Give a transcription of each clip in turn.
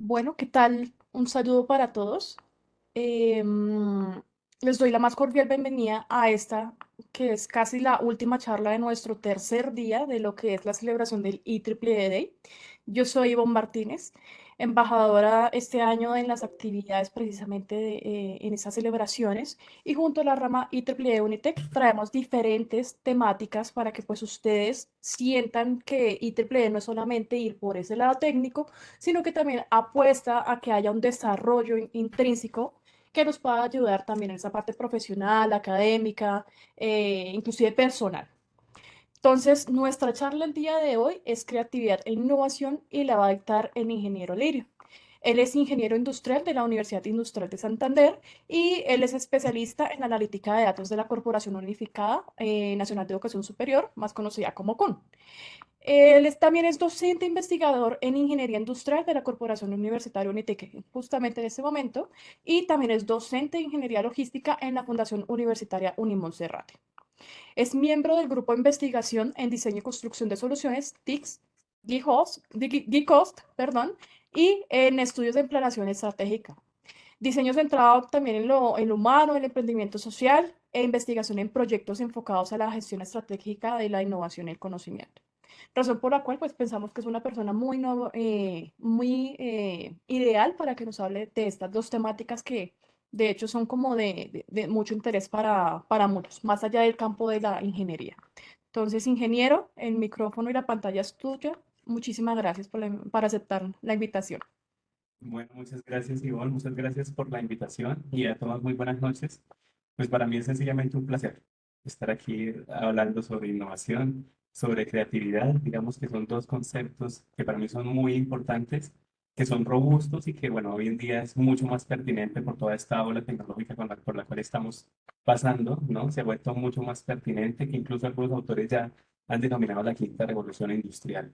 Bueno, ¿qué tal? Un saludo para todos. Les doy la más cordial bienvenida a esta, que es casi la última charla de nuestro tercer día de lo que es la celebración del IEEE Day. Yo soy Ivonne Martínez, embajadora este año en las actividades precisamente en esas celebraciones y junto a la rama IEEE Unitec traemos diferentes temáticas para que pues ustedes sientan que IEEE no es solamente ir por ese lado técnico, sino que también apuesta a que haya un desarrollo intrínseco que nos pueda ayudar también en esa parte profesional, académica, inclusive personal. Entonces, nuestra charla el día de hoy es creatividad e innovación y la va a dictar el ingeniero Lirio. Él es ingeniero industrial de la Universidad Industrial de Santander y él es especialista en analítica de datos de la Corporación Unificada Nacional de Educación Superior, más conocida como CUN. También es docente investigador en ingeniería industrial de la Corporación Universitaria UNITEC, justamente en este momento, y también es docente de ingeniería logística en la Fundación Universitaria Unimonserrate. Es miembro del grupo de investigación en diseño y construcción de soluciones TICS, GICOST, perdón, y en estudios de planeación estratégica. Diseño centrado también en lo humano, el emprendimiento social e investigación en proyectos enfocados a la gestión estratégica de la innovación y el conocimiento. Razón por la cual pues pensamos que es una persona muy ideal para que nos hable de estas dos temáticas que de hecho son como de mucho interés para muchos, más allá del campo de la ingeniería. Entonces, ingeniero, el micrófono y la pantalla es tuya. Muchísimas gracias por aceptar la invitación. Bueno, muchas gracias, Ivonne. Muchas gracias por la invitación y a todas muy buenas noches. Pues para mí es sencillamente un placer estar aquí hablando sobre innovación, sobre creatividad. Digamos que son dos conceptos que para mí son muy importantes, que son robustos y que, bueno, hoy en día es mucho más pertinente por toda esta ola tecnológica por la cual estamos pasando, ¿no? Se ha vuelto mucho más pertinente que incluso algunos autores ya han denominado la quinta revolución industrial.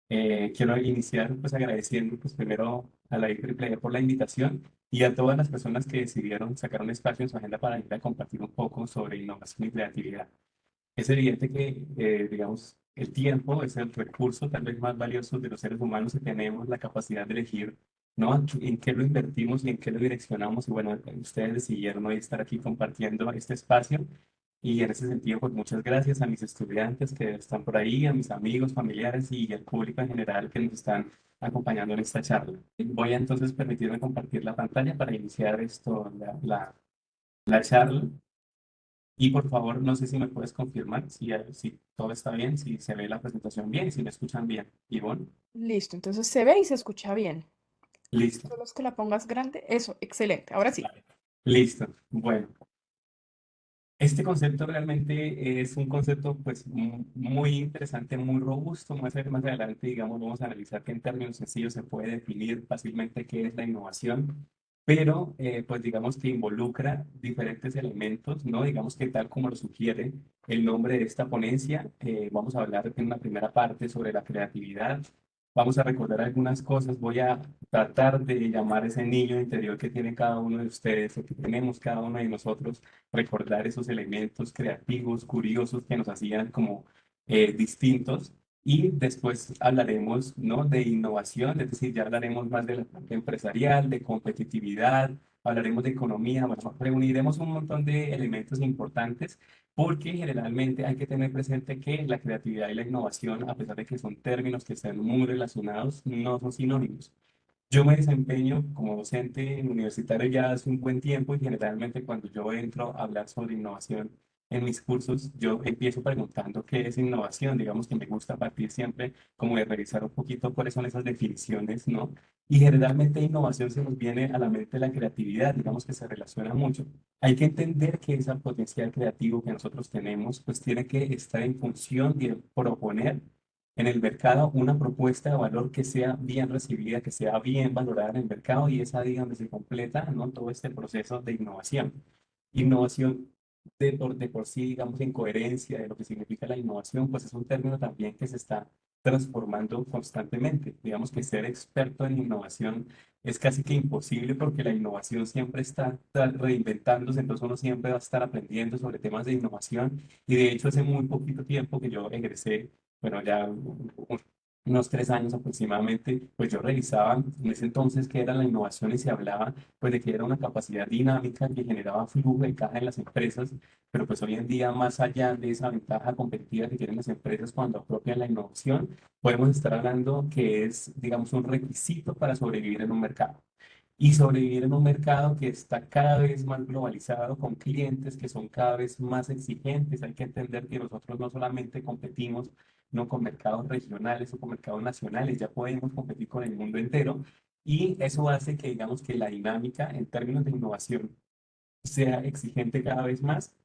Quiero iniciar pues agradeciendo pues primero a la IEEE por la invitación y a todas las personas que decidieron sacar un espacio en su agenda para ir a compartir un poco sobre innovación y creatividad. Es evidente que, digamos, el tiempo es el recurso tal vez más valioso de los seres humanos y tenemos la capacidad de elegir, ¿no? En qué lo invertimos y en qué lo direccionamos. Y bueno, ustedes decidieron hoy estar aquí compartiendo este espacio. Y en ese sentido, pues muchas gracias a mis estudiantes que están por ahí, a mis amigos, familiares y al público en general que nos están acompañando en esta charla. Voy a entonces permitirme compartir la pantalla para iniciar la charla. Y por favor, no sé si me puedes confirmar si todo está bien, si se ve la presentación bien, si me escuchan bien. Ivonne, Listo, entonces se ve y se escucha bien. listo. Solo es que la pongas grande. Eso, excelente. Ahora sí. Vale. Listo. Bueno, este concepto realmente es un concepto pues muy interesante, muy robusto. Más adelante, digamos, vamos a analizar que en términos sencillos se puede definir fácilmente qué es la innovación, pero pues digamos que involucra diferentes elementos, ¿no? Digamos que tal como lo sugiere el nombre de esta ponencia, vamos a hablar en una primera parte sobre la creatividad. Vamos a recordar algunas cosas. Voy a tratar de llamar ese niño interior que tiene cada uno de ustedes, o que tenemos cada uno de nosotros, recordar esos elementos creativos, curiosos que nos hacían como distintos. Y después hablaremos, ¿no? De innovación, es decir, ya hablaremos más de la parte empresarial, de competitividad, hablaremos de economía, bueno, reuniremos un montón de elementos importantes porque generalmente hay que tener presente que la creatividad y la innovación, a pesar de que son términos que están muy relacionados, no son sinónimos. Yo me desempeño como docente universitario ya hace un buen tiempo y generalmente cuando yo entro a hablar sobre innovación en mis cursos, yo empiezo preguntando qué es innovación. Digamos que me gusta partir siempre como de revisar un poquito cuáles son esas definiciones, ¿no? Y generalmente innovación se nos viene a la mente la creatividad, digamos que se relaciona mucho. Hay que entender que ese potencial creativo que nosotros tenemos, pues tiene que estar en función de proponer en el mercado una propuesta de valor que sea bien recibida, que sea bien valorada en el mercado y es ahí donde se completa, ¿no? Todo este proceso de innovación. Innovación de por sí, digamos, en coherencia de lo que significa la innovación, pues es un término también que se está transformando constantemente. Digamos que ser experto en innovación es casi que imposible porque la innovación siempre está reinventándose, entonces uno siempre va a estar aprendiendo sobre temas de innovación y de hecho hace muy poquito tiempo que yo egresé, bueno, ya unos 3 años aproximadamente, pues yo revisaba en ese entonces qué era la innovación y se hablaba pues de que era una capacidad dinámica que generaba flujo de caja en las empresas, pero pues hoy en día más allá de esa ventaja competitiva que tienen las empresas cuando apropian la innovación, podemos estar hablando que es, digamos, un requisito para sobrevivir en un mercado. Y sobrevivir en un mercado que está cada vez más globalizado, con clientes que son cada vez más exigentes. Hay que entender que nosotros no solamente competimos no con mercados regionales o con mercados nacionales, ya podemos competir con el mundo entero. Y eso hace que, digamos, que la dinámica en términos de innovación sea exigente cada vez más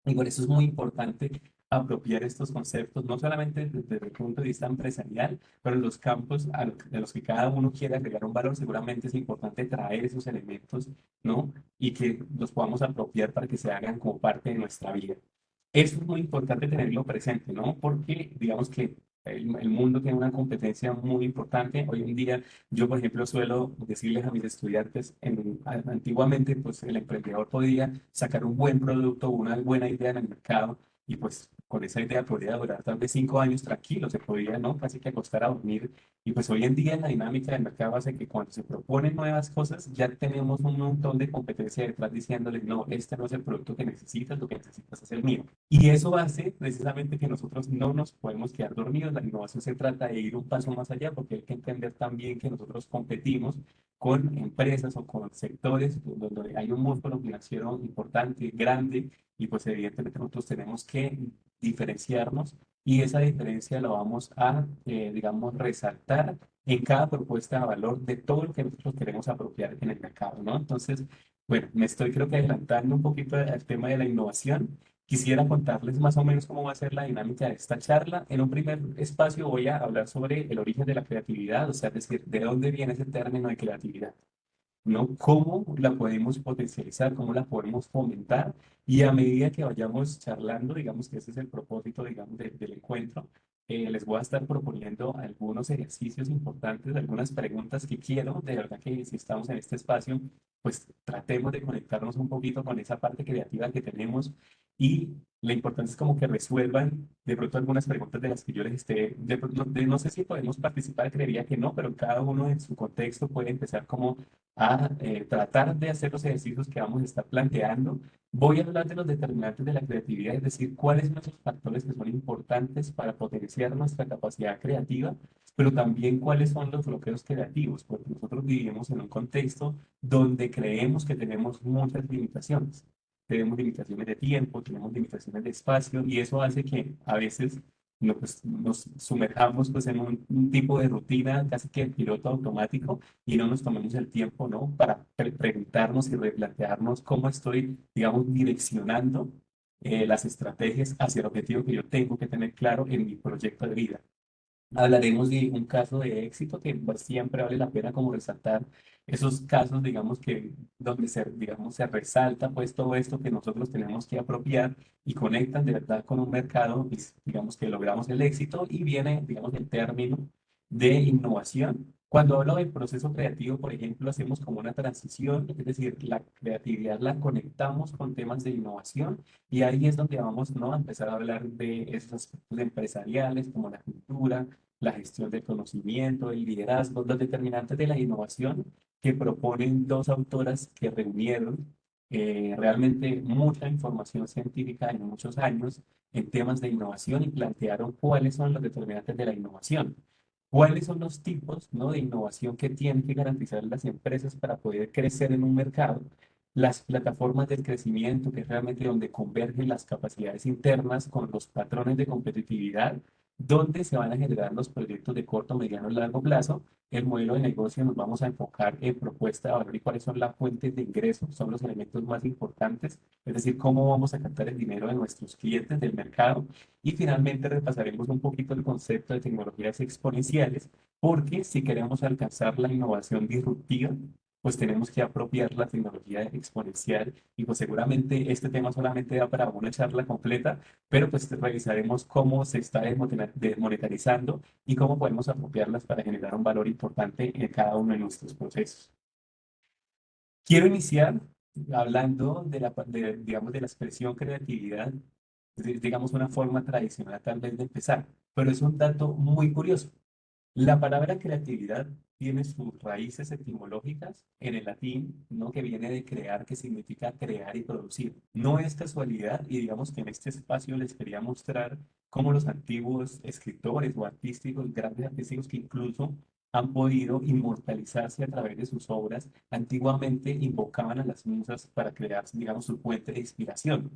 y por eso es muy importante apropiar estos conceptos, no solamente desde el punto de vista empresarial, pero en los campos de los que cada uno quiere agregar un valor, seguramente es importante traer esos elementos, ¿no? Y que los podamos apropiar para que se hagan como parte de nuestra vida. Eso es muy importante tenerlo presente, ¿no? Porque digamos que el mundo tiene una competencia muy importante. Hoy en día, yo, por ejemplo, suelo decirles a mis estudiantes, antiguamente, pues el emprendedor podía sacar un buen producto, una buena idea en el mercado y pues con esa idea podría durar tal vez 5 años tranquilo, se podía, ¿no? Casi que acostar a dormir. Y pues hoy en día la dinámica del mercado hace que cuando se proponen nuevas cosas, ya tenemos un montón de competencia detrás diciéndoles, no, este no es el producto que necesitas, lo que necesitas es el mío. Y eso hace precisamente que nosotros no nos podemos quedar dormidos. La innovación se trata de ir un paso más allá porque hay que entender también que nosotros competimos con empresas o con sectores donde hay un músculo financiero importante, grande, y pues evidentemente nosotros tenemos que diferenciarnos y esa diferencia la vamos a, digamos, resaltar en cada propuesta de valor de todo lo que nosotros queremos apropiar en el mercado, ¿no? Entonces, bueno, me estoy creo que adelantando un poquito al tema de la innovación. Quisiera contarles más o menos cómo va a ser la dinámica de esta charla. En un primer espacio voy a hablar sobre el origen de la creatividad, o sea, es decir, de dónde viene ese término de creatividad, ¿no? ¿Cómo la podemos potencializar? ¿Cómo la podemos fomentar? Y a medida que vayamos charlando, digamos que ese es el propósito, digamos, del encuentro, les voy a estar proponiendo algunos ejercicios importantes, algunas preguntas que quiero, de verdad que si estamos en este espacio, pues tratemos de conectarnos un poquito con esa parte creativa que tenemos y la importancia es como que resuelvan de pronto algunas preguntas de las que yo les esté, no sé si podemos participar, creería que no, pero cada uno en su contexto puede empezar como a tratar de hacer los ejercicios que vamos a estar planteando. Voy a hablar de los determinantes de la creatividad, es decir, cuáles son esos factores que son importantes para potenciar nuestra capacidad creativa, pero también cuáles son los bloqueos creativos, porque nosotros vivimos en un contexto donde creemos que tenemos muchas limitaciones. Tenemos limitaciones de tiempo, tenemos limitaciones de espacio, y eso hace que a veces no, pues, nos sumerjamos pues, en un tipo de rutina casi que en piloto automático y no nos tomemos el tiempo, ¿no? Para preguntarnos y replantearnos cómo estoy, digamos, direccionando las estrategias hacia el objetivo que yo tengo que tener claro en mi proyecto de vida. Hablaremos de un caso de éxito que pues, siempre vale la pena como resaltar esos casos, digamos que donde se, digamos, se resalta pues todo esto que nosotros tenemos que apropiar y conectan de verdad con un mercado, pues, digamos que logramos el éxito y viene, digamos, el término de innovación. Cuando hablo del proceso creativo, por ejemplo, hacemos como una transición, es decir, la creatividad la conectamos con temas de innovación y ahí es donde vamos, ¿no? A empezar a hablar de esos aspectos empresariales como la cultura, la gestión del conocimiento, el liderazgo, los determinantes de la innovación que proponen dos autoras que reunieron realmente mucha información científica en muchos años en temas de innovación y plantearon cuáles son los determinantes de la innovación. ¿Cuáles son los tipos, ¿no? de innovación que tienen que garantizar las empresas para poder crecer en un mercado? Las plataformas del crecimiento, que es realmente donde convergen las capacidades internas con los patrones de competitividad, donde se van a generar los proyectos de corto, mediano y largo plazo. El modelo de negocio nos vamos a enfocar en propuesta de valor y cuáles son las fuentes de ingreso, son los elementos más importantes, es decir, cómo vamos a captar el dinero de nuestros clientes del mercado. Y finalmente repasaremos un poquito el concepto de tecnologías exponenciales, porque si queremos alcanzar la innovación disruptiva, pues tenemos que apropiar la tecnología exponencial y pues seguramente este tema solamente da para una charla completa, pero pues revisaremos cómo se está desmonetarizando y cómo podemos apropiarlas para generar un valor importante en cada uno de nuestros procesos. Quiero iniciar hablando digamos, de la expresión creatividad, digamos una forma tradicional tal vez de empezar, pero es un dato muy curioso. La palabra creatividad tiene sus raíces etimológicas en el latín, ¿no? Que viene de crear, que significa crear y producir. No es casualidad y digamos que en este espacio les quería mostrar cómo los antiguos escritores o artísticos, grandes artísticos que incluso han podido inmortalizarse a través de sus obras, antiguamente invocaban a las musas para crear, digamos, su fuente de inspiración.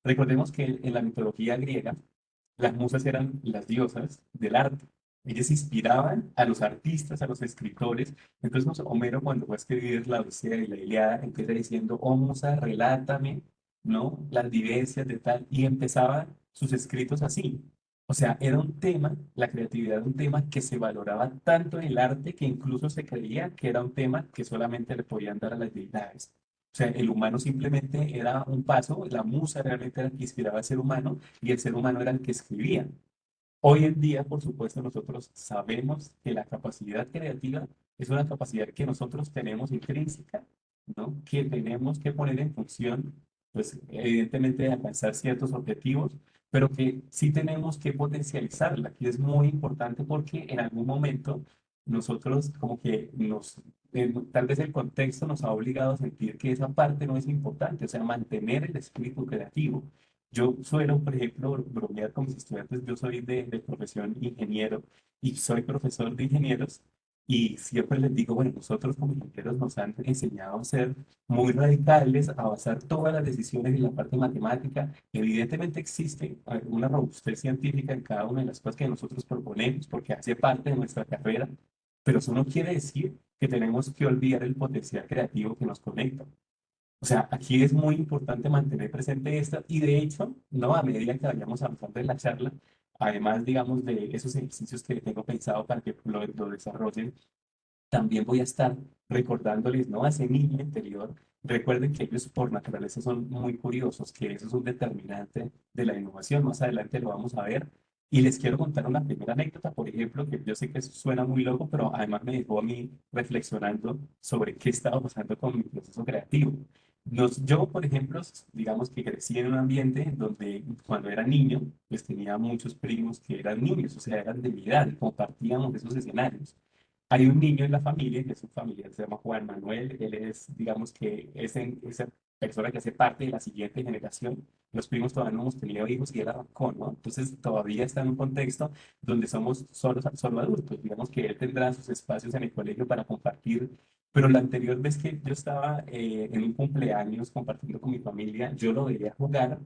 Recordemos que en la mitología griega, las musas eran las diosas del arte. Ellas inspiraban a los artistas, a los escritores. Entonces, Homero, cuando fue a escribir la Odisea y la Ilíada, empieza diciendo, oh musa, relátame, ¿no? Las vivencias de tal. Y empezaba sus escritos así. O sea, era un tema, la creatividad era un tema que se valoraba tanto en el arte que incluso se creía que era un tema que solamente le podían dar a las deidades. O sea, el humano simplemente era un paso, la musa realmente era la que inspiraba al ser humano y el ser humano era el que escribía. Hoy en día, por supuesto, nosotros sabemos que la capacidad creativa es una capacidad que nosotros tenemos intrínseca, ¿no? Que tenemos que poner en función, pues evidentemente de alcanzar ciertos objetivos, pero que sí tenemos que potencializarla, que es muy importante porque en algún momento nosotros como que tal vez el contexto nos ha obligado a sentir que esa parte no es importante, o sea, mantener el espíritu creativo. Yo suelo, por ejemplo, bromear con mis estudiantes. Yo soy de profesión ingeniero y soy profesor de ingenieros y siempre les digo, bueno, nosotros como ingenieros nos han enseñado a ser muy radicales, a basar todas las decisiones en la parte matemática. Evidentemente existe una robustez científica en cada una de las cosas que nosotros proponemos porque hace parte de nuestra carrera, pero eso no quiere decir que tenemos que olvidar el potencial creativo que nos conecta. O sea, aquí es muy importante mantener presente esta y de hecho, ¿no? A medida que vayamos avanzando en la charla, además, digamos, de esos ejercicios que tengo pensado para que lo desarrollen, también voy a estar recordándoles, ¿no? A ese niño interior. Recuerden que ellos por naturaleza son muy curiosos, que eso es un determinante de la innovación. Más adelante lo vamos a ver. Y les quiero contar una primera anécdota, por ejemplo, que yo sé que eso suena muy loco, pero además me dejó a mí reflexionando sobre qué estaba pasando con mi proceso creativo. Yo, por ejemplo, digamos que crecí en un ambiente donde cuando era niño, pues tenía muchos primos que eran niños, o sea, eran de mi edad y compartíamos esos escenarios. Hay un niño en la familia, que es un familiar, se llama Juan Manuel. Él es, digamos que, esa persona que hace parte de la siguiente generación. Los primos todavía no hemos tenido hijos y él arrancó, ¿no? Entonces todavía está en un contexto donde somos solo adultos. Digamos que él tendrá sus espacios en el colegio para compartir. Pero la anterior vez que yo estaba en un cumpleaños compartiendo con mi familia, yo lo veía jugar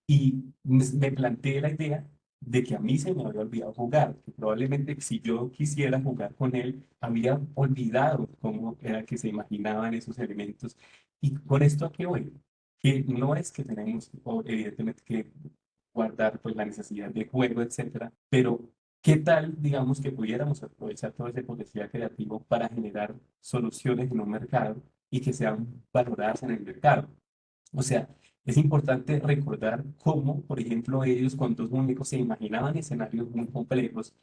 y me planteé la idea de que a mí se me había olvidado jugar, que probablemente si yo quisiera jugar con él, había olvidado cómo era que se imaginaban esos elementos. ¿Y con esto a qué voy? Que no es que tenemos, evidentemente, que guardar pues, la necesidad de juego, etcétera, pero ¿qué tal, digamos, que pudiéramos aprovechar todo ese potencial creativo para generar soluciones en un mercado y que sean valoradas en el mercado? O sea, es importante recordar cómo, por ejemplo, ellos con dos muñecos se imaginaban escenarios muy complejos,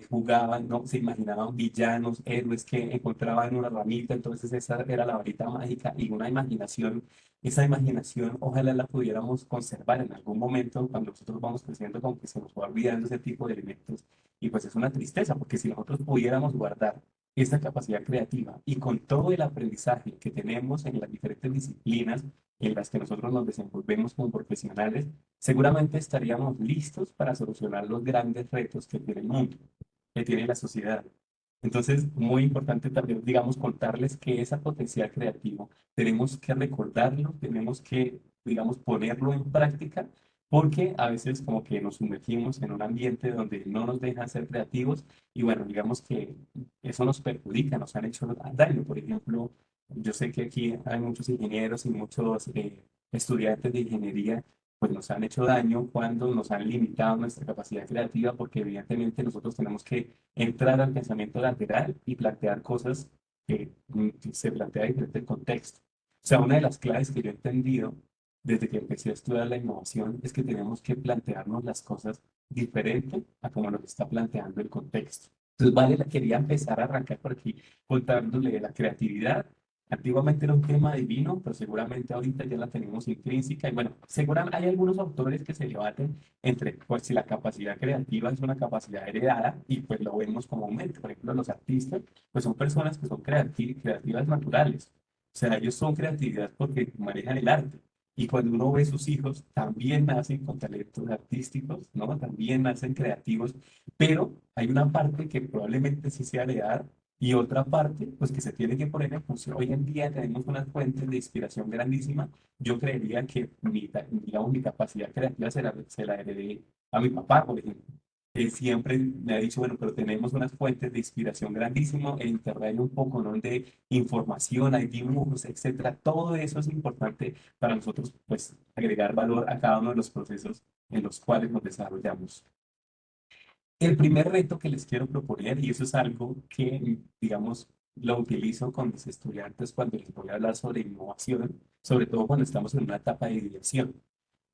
jugaban, ¿no? Se imaginaban villanos, héroes que encontraban una ramita, entonces esa era la varita mágica y una imaginación. Esa imaginación, ojalá la pudiéramos conservar en algún momento cuando nosotros vamos creciendo, como que se nos va olvidando ese tipo de elementos. Y pues es una tristeza, porque si nosotros pudiéramos guardar esta capacidad creativa y con todo el aprendizaje que tenemos en las diferentes disciplinas, en las que nosotros nos desenvolvemos como profesionales, seguramente estaríamos listos para solucionar los grandes retos que tiene el mundo, que tiene la sociedad. Entonces, muy importante también, digamos, contarles que ese potencial creativo tenemos que recordarlo, tenemos que, digamos, ponerlo en práctica, porque a veces como que nos sumergimos en un ambiente donde no nos dejan ser creativos y bueno, digamos que eso nos perjudica, nos han hecho daño. Por ejemplo, yo sé que aquí hay muchos ingenieros y muchos estudiantes de ingeniería, pues nos han hecho daño cuando nos han limitado nuestra capacidad creativa, porque evidentemente nosotros tenemos que entrar al pensamiento lateral y plantear cosas que se plantea en diferente contexto. O sea, una de las claves que yo he entendido desde que empecé a estudiar la innovación es que tenemos que plantearnos las cosas diferente a como nos está planteando el contexto. Entonces, vale, quería empezar a arrancar por aquí contándole de la creatividad Antiguamente era un tema divino, pero seguramente ahorita ya la tenemos intrínseca. Y bueno, seguramente hay algunos autores que se debaten entre pues, si la capacidad creativa es una capacidad heredada y pues lo vemos comúnmente. Por ejemplo, los artistas pues son personas que son creativas naturales. O sea, ellos son creatividad porque manejan el arte. Y cuando uno ve sus hijos, también nacen con talentos artísticos, ¿no? También nacen creativos, pero hay una parte que probablemente sí sea heredada y otra parte, pues que se tiene que poner en función. Hoy en día tenemos unas fuentes de inspiración grandísima. Yo creería que digamos, mi capacidad creativa se la heredé a mi papá, por ejemplo. Él siempre me ha dicho, bueno, pero tenemos unas fuentes de inspiración grandísimo. En Internet hay un poco, ¿no?, de información, hay dibujos, etcétera. Todo eso es importante para nosotros, pues, agregar valor a cada uno de los procesos en los cuales nos desarrollamos. El primer reto que les quiero proponer, y eso es algo que, digamos, lo utilizo con mis estudiantes cuando les voy a hablar sobre innovación, sobre todo cuando estamos en una etapa de dirección.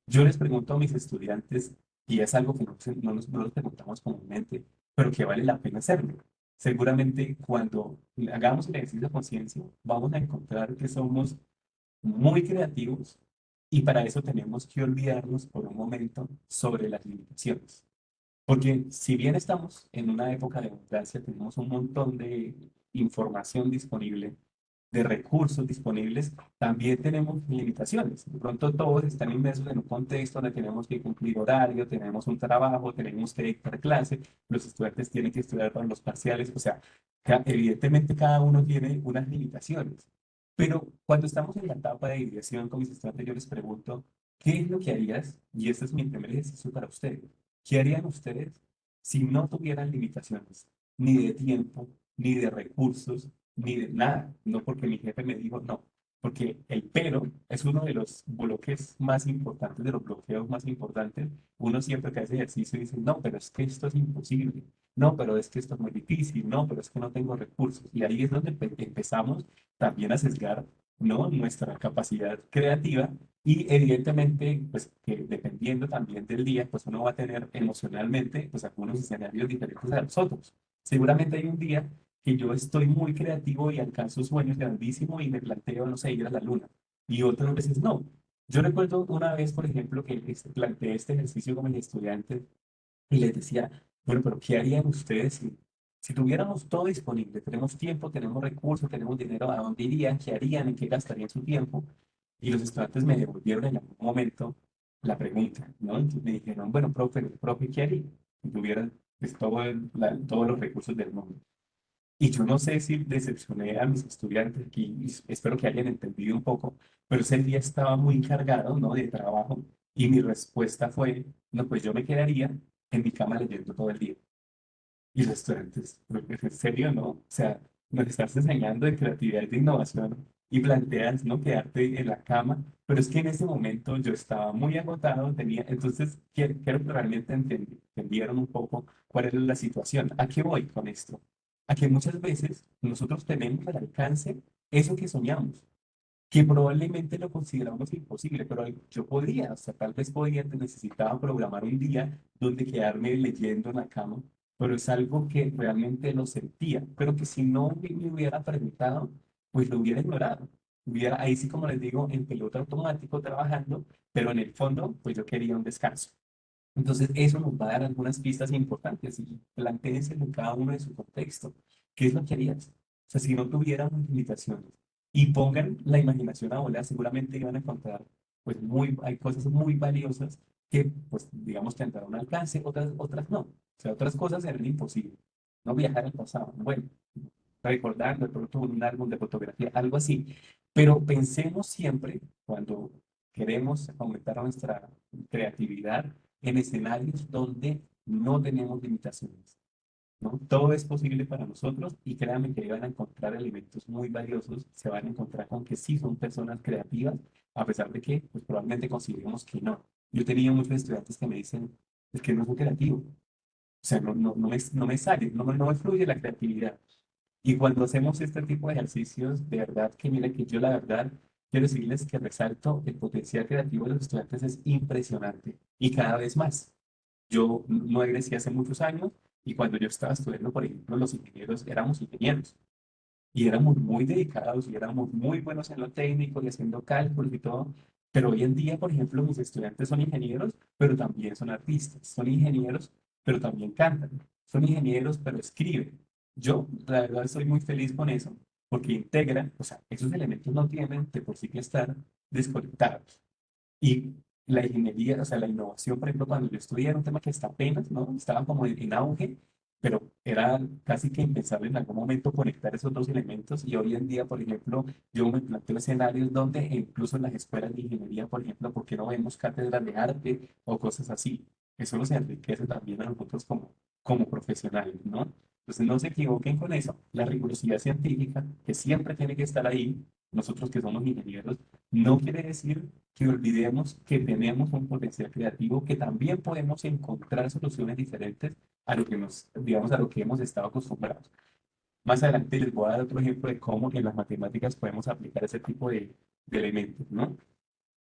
Yo les pregunto a mis estudiantes, y es algo que no nos preguntamos comúnmente, pero que vale la pena hacerlo. Seguramente cuando hagamos el ejercicio de conciencia, vamos a encontrar que somos muy creativos y para eso tenemos que olvidarnos por un momento sobre las limitaciones. Porque si bien estamos en una época de abundancia, tenemos un montón de información disponible, de recursos disponibles, también tenemos limitaciones. De pronto todos están inmersos en un contexto donde tenemos que cumplir horario, tenemos un trabajo, tenemos que dictar clase, los estudiantes tienen que estudiar para los parciales, o sea, evidentemente cada uno tiene unas limitaciones. Pero cuando estamos en la etapa de ideación con mis estudiantes, yo les pregunto, ¿qué es lo que harías? Y este es mi primer ejercicio para ustedes. ¿Qué harían ustedes si no tuvieran limitaciones, ni de tiempo, ni de recursos, ni de nada? No porque mi jefe me dijo no, porque el pero es uno de los bloques más importantes, de los bloqueos más importantes. Uno siempre que hace ejercicio dice, no, pero es que esto es imposible, no, pero es que esto es muy difícil, no, pero es que no tengo recursos. Y ahí es donde empezamos también a sesgar, ¿no?, nuestra capacidad creativa y evidentemente, pues que dependiendo también del día, pues uno va a tener emocionalmente, pues algunos escenarios diferentes a los otros. Seguramente hay un día que yo estoy muy creativo y alcanzo sueños grandísimos y me planteo, no sé, ir a la luna. Y otras veces no. Yo recuerdo una vez, por ejemplo, que planteé este ejercicio con mis estudiantes y les decía, bueno, pero ¿qué harían ustedes si tuviéramos todo disponible? Tenemos tiempo, tenemos recursos, tenemos dinero, ¿a dónde irían? ¿Qué harían? ¿En qué gastarían su tiempo? Y los estudiantes me devolvieron en algún momento la pregunta, ¿no? Entonces me dijeron, bueno, profe, ¿qué haría si tuvieran pues, todos los recursos del mundo? Y yo no sé si decepcioné a mis estudiantes aquí, y espero que hayan entendido un poco, pero ese día estaba muy cargado, ¿no?, de trabajo y mi respuesta fue, no, pues yo me quedaría en mi cama leyendo todo el día. Y los estudiantes, "¿Pero en serio, no? O sea, nos estás enseñando de creatividad y de innovación y planteas no quedarte en la cama, pero es que en ese momento yo estaba muy agotado, entonces quiero que realmente entendieron un poco cuál era la situación. ¿A qué voy con esto? A que muchas veces nosotros tenemos al alcance eso que soñamos, que probablemente lo consideramos imposible, pero yo podría, o sea, tal vez podría, necesitaba programar un día donde quedarme leyendo en la cama, pero es algo que realmente lo sentía, pero que si no me hubiera preguntado, pues lo hubiera ignorado. Hubiera, ahí sí, como les digo, en piloto automático trabajando, pero en el fondo, pues yo quería un descanso. Entonces, eso nos va a dar algunas pistas importantes y plantéense en cada uno de su contexto. ¿Qué es lo que harías? O sea, si no tuviéramos limitaciones y pongan la imaginación a volar, seguramente iban a encontrar, pues, hay cosas muy valiosas que, pues, digamos, tendrán un alcance, otras no. O sea, otras cosas eran imposibles. No viajar al pasado, bueno, recordando de pronto un álbum de fotografía, algo así. Pero pensemos siempre, cuando queremos aumentar nuestra creatividad, en escenarios donde no tenemos limitaciones, ¿no? Todo es posible para nosotros y créanme que van a encontrar elementos muy valiosos, se van a encontrar con que sí son personas creativas, a pesar de que pues, probablemente consideremos que no. Yo he tenido muchos estudiantes que me dicen, es que no soy creativo, o sea, no me sale, no me fluye la creatividad. Y cuando hacemos este tipo de ejercicios, de verdad que mira que yo la verdad quiero decirles que resalto el potencial creativo de los estudiantes es impresionante y cada vez más. Yo no egresé hace muchos años y cuando yo estaba estudiando, por ejemplo, los ingenieros éramos ingenieros. y éramos muy dedicados y éramos muy buenos en lo técnico y haciendo cálculos y todo. Pero hoy en día, por ejemplo, mis estudiantes son ingenieros, pero también son artistas. Son ingenieros, pero también cantan. Son ingenieros, pero escriben. Yo, la verdad, estoy muy feliz con eso, porque integran, o sea, esos elementos no tienen de por sí que estar desconectados. Y la ingeniería, o sea, la innovación, por ejemplo, cuando yo estudié era un tema que está apenas, ¿no? Estaba como en auge, pero era casi que impensable en algún momento conectar esos dos elementos. Y hoy en día, por ejemplo, yo me planteo escenarios donde incluso en las escuelas de ingeniería, por ejemplo, ¿por qué no vemos cátedras de arte o cosas así? Eso nos enriquece también a nosotros como profesionales, ¿no? Entonces, no se equivoquen con eso. La rigurosidad científica, que siempre tiene que estar ahí, nosotros que somos ingenieros, no quiere decir que olvidemos que tenemos un potencial creativo, que también podemos encontrar soluciones diferentes a lo que nos, digamos, a lo que hemos estado acostumbrados. Más adelante les voy a dar otro ejemplo de cómo en las matemáticas podemos aplicar ese tipo de elementos, ¿no?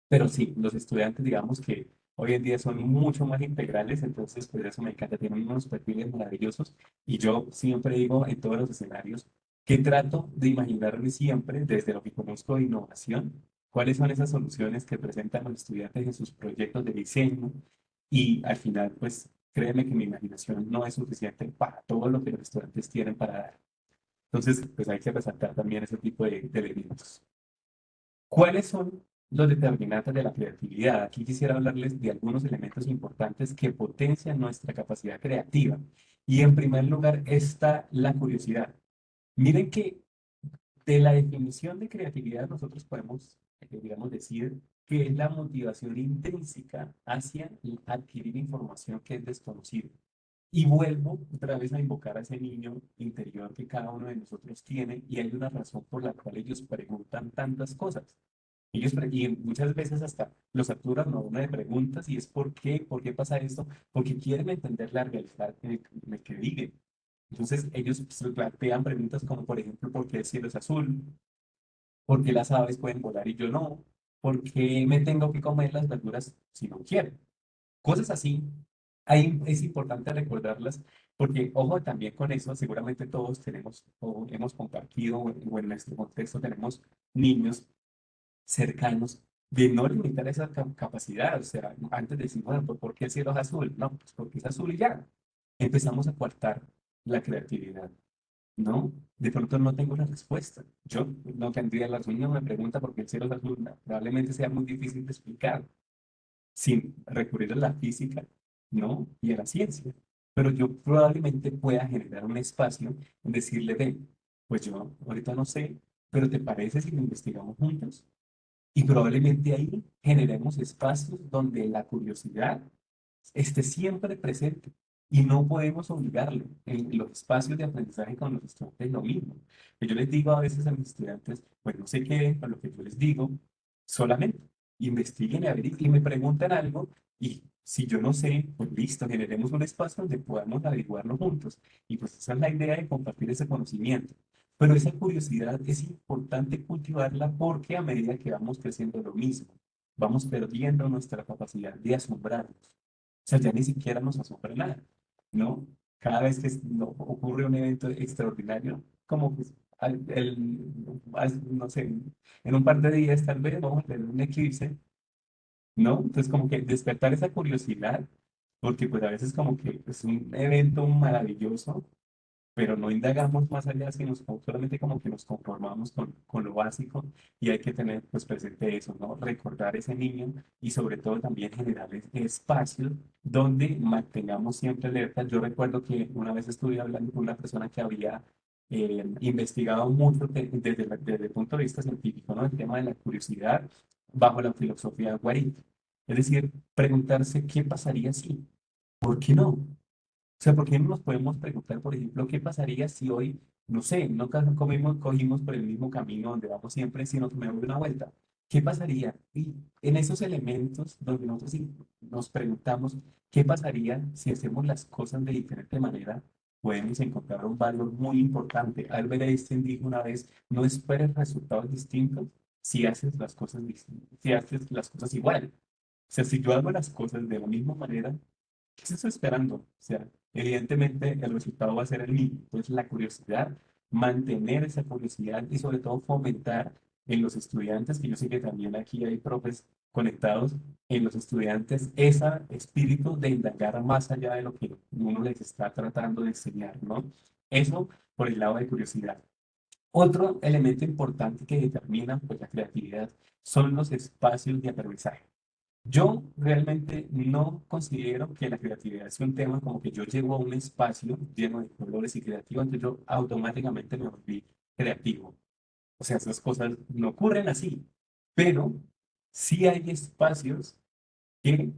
Pero sí, los estudiantes, digamos que hoy en día son mucho más integrales, entonces pues eso me encanta, tienen unos perfiles maravillosos y yo siempre digo en todos los escenarios que trato de imaginarme siempre desde lo que conozco de innovación, cuáles son esas soluciones que presentan los estudiantes en sus proyectos de diseño y al final pues créeme que mi imaginación no es suficiente para todo lo que los estudiantes tienen para dar. Entonces pues hay que resaltar también ese tipo de elementos. ¿Cuáles son los determinantes de la creatividad? Aquí quisiera hablarles de algunos elementos importantes que potencian nuestra capacidad creativa. Y en primer lugar está la curiosidad. Miren que de la definición de creatividad nosotros podemos, digamos, decir que es la motivación intrínseca hacia adquirir información que es desconocida. Y vuelvo otra vez a invocar a ese niño interior que cada uno de nosotros tiene y hay una razón por la cual ellos preguntan tantas cosas. Y muchas veces hasta los saturan a uno de preguntas y es ¿por qué pasa esto? Porque quieren entender la realidad en el que viven. Entonces ellos se plantean preguntas como, por ejemplo, ¿por qué el cielo es azul? ¿Por qué las aves pueden volar y yo no? ¿Por qué me tengo que comer las verduras si no quiero? Cosas así. Ahí es importante recordarlas porque, ojo, también con eso, seguramente todos tenemos o hemos compartido o en nuestro contexto tenemos niños cercanos de no limitar esa capacidad. O sea, antes decimos, bueno, pues, ¿por qué el cielo es azul? No, pues porque es azul y ya. Empezamos a coartar la creatividad, ¿no? De pronto no tengo la respuesta. Yo no tendría la razón. No me pregunta por qué el cielo es azul. No, probablemente sea muy difícil de explicar sin recurrir a la física, ¿no? Y a la ciencia. Pero yo probablemente pueda generar un espacio en decirle, ve, pues yo ahorita no sé, pero ¿te parece si lo investigamos juntos? Y probablemente ahí generemos espacios donde la curiosidad esté siempre presente y no podemos obligarlo. En los espacios de aprendizaje con los estudiantes es lo mismo. Que yo les digo a veces a mis estudiantes, pues no se queden con lo que yo les digo, solamente investiguen y averigüen y me preguntan algo y si yo no sé, pues listo, generemos un espacio donde podamos averiguarlo juntos. Y pues esa es la idea de compartir ese conocimiento. Pero esa curiosidad es importante cultivarla porque a medida que vamos creciendo lo mismo, vamos perdiendo nuestra capacidad de asombrarnos. O sea, ya ni siquiera nos asombra nada, ¿no? Cada vez que no, ocurre un evento extraordinario, como que no sé, en un par de días tal vez vamos a tener un eclipse, ¿no? Entonces como que despertar esa curiosidad, porque pues a veces como que es un evento maravilloso pero no indagamos más allá, sino solamente como que nos conformamos con lo básico y hay que tener pues presente eso, ¿no? Recordar ese niño y sobre todo también generar espacios donde mantengamos siempre alerta. Yo recuerdo que una vez estuve hablando con una persona que había investigado mucho desde el punto de vista científico, ¿no? El tema de la curiosidad bajo la filosofía de Guarín. Es decir, preguntarse qué pasaría si, ¿por qué no? O sea, ¿por qué no nos podemos preguntar, por ejemplo, qué pasaría si hoy, no sé, no cogimos por el mismo camino donde vamos siempre, sino que me doy una vuelta? ¿Qué pasaría? Y en esos elementos donde nosotros sí nos preguntamos, ¿qué pasaría si hacemos las cosas de diferente manera? Podemos encontrar un valor muy importante. Albert Einstein dijo una vez, no esperes resultados distintos si haces las cosas distintas, si haces las cosas igual. O sea, si yo hago las cosas de la misma manera, ¿qué se está esperando? O sea, evidentemente el resultado va a ser el mismo. Entonces, la curiosidad mantener esa curiosidad y sobre todo fomentar en los estudiantes, que yo sé que también aquí hay profes conectados, en los estudiantes ese espíritu de indagar más allá de lo que uno les está tratando de enseñar, ¿no? Eso por el lado de curiosidad. Otro elemento importante que determina pues, la creatividad son los espacios de aprendizaje. Yo realmente no considero que la creatividad sea un tema como que yo llego a un espacio lleno de colores y creativo, entonces yo automáticamente me volví creativo. O sea, esas cosas no ocurren así, pero sí hay espacios que,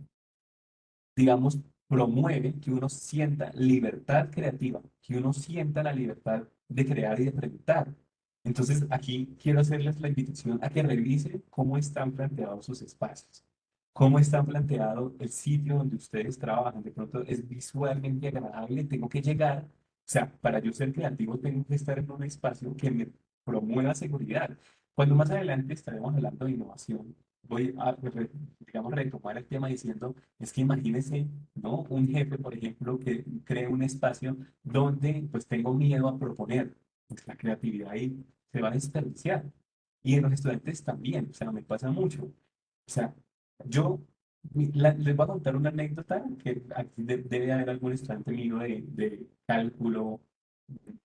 digamos, promueven que uno sienta libertad creativa, que uno sienta la libertad de crear y de preguntar. Entonces, aquí quiero hacerles la invitación a que revisen cómo están planteados sus espacios, cómo está planteado el sitio donde ustedes trabajan. De pronto es visualmente agradable, tengo que llegar, o sea, para yo ser creativo tengo que estar en un espacio que me promueva seguridad. Cuando más adelante estaremos hablando de innovación, voy a, digamos, retomar el tema diciendo, es que imagínense, ¿no? Un jefe, por ejemplo, que cree un espacio donde pues tengo miedo a proponer, pues la creatividad ahí se va a desperdiciar. Y en los estudiantes también, o sea, me pasa mucho. O sea, yo les voy a contar una anécdota que aquí debe haber algún estudiante mío de cálculo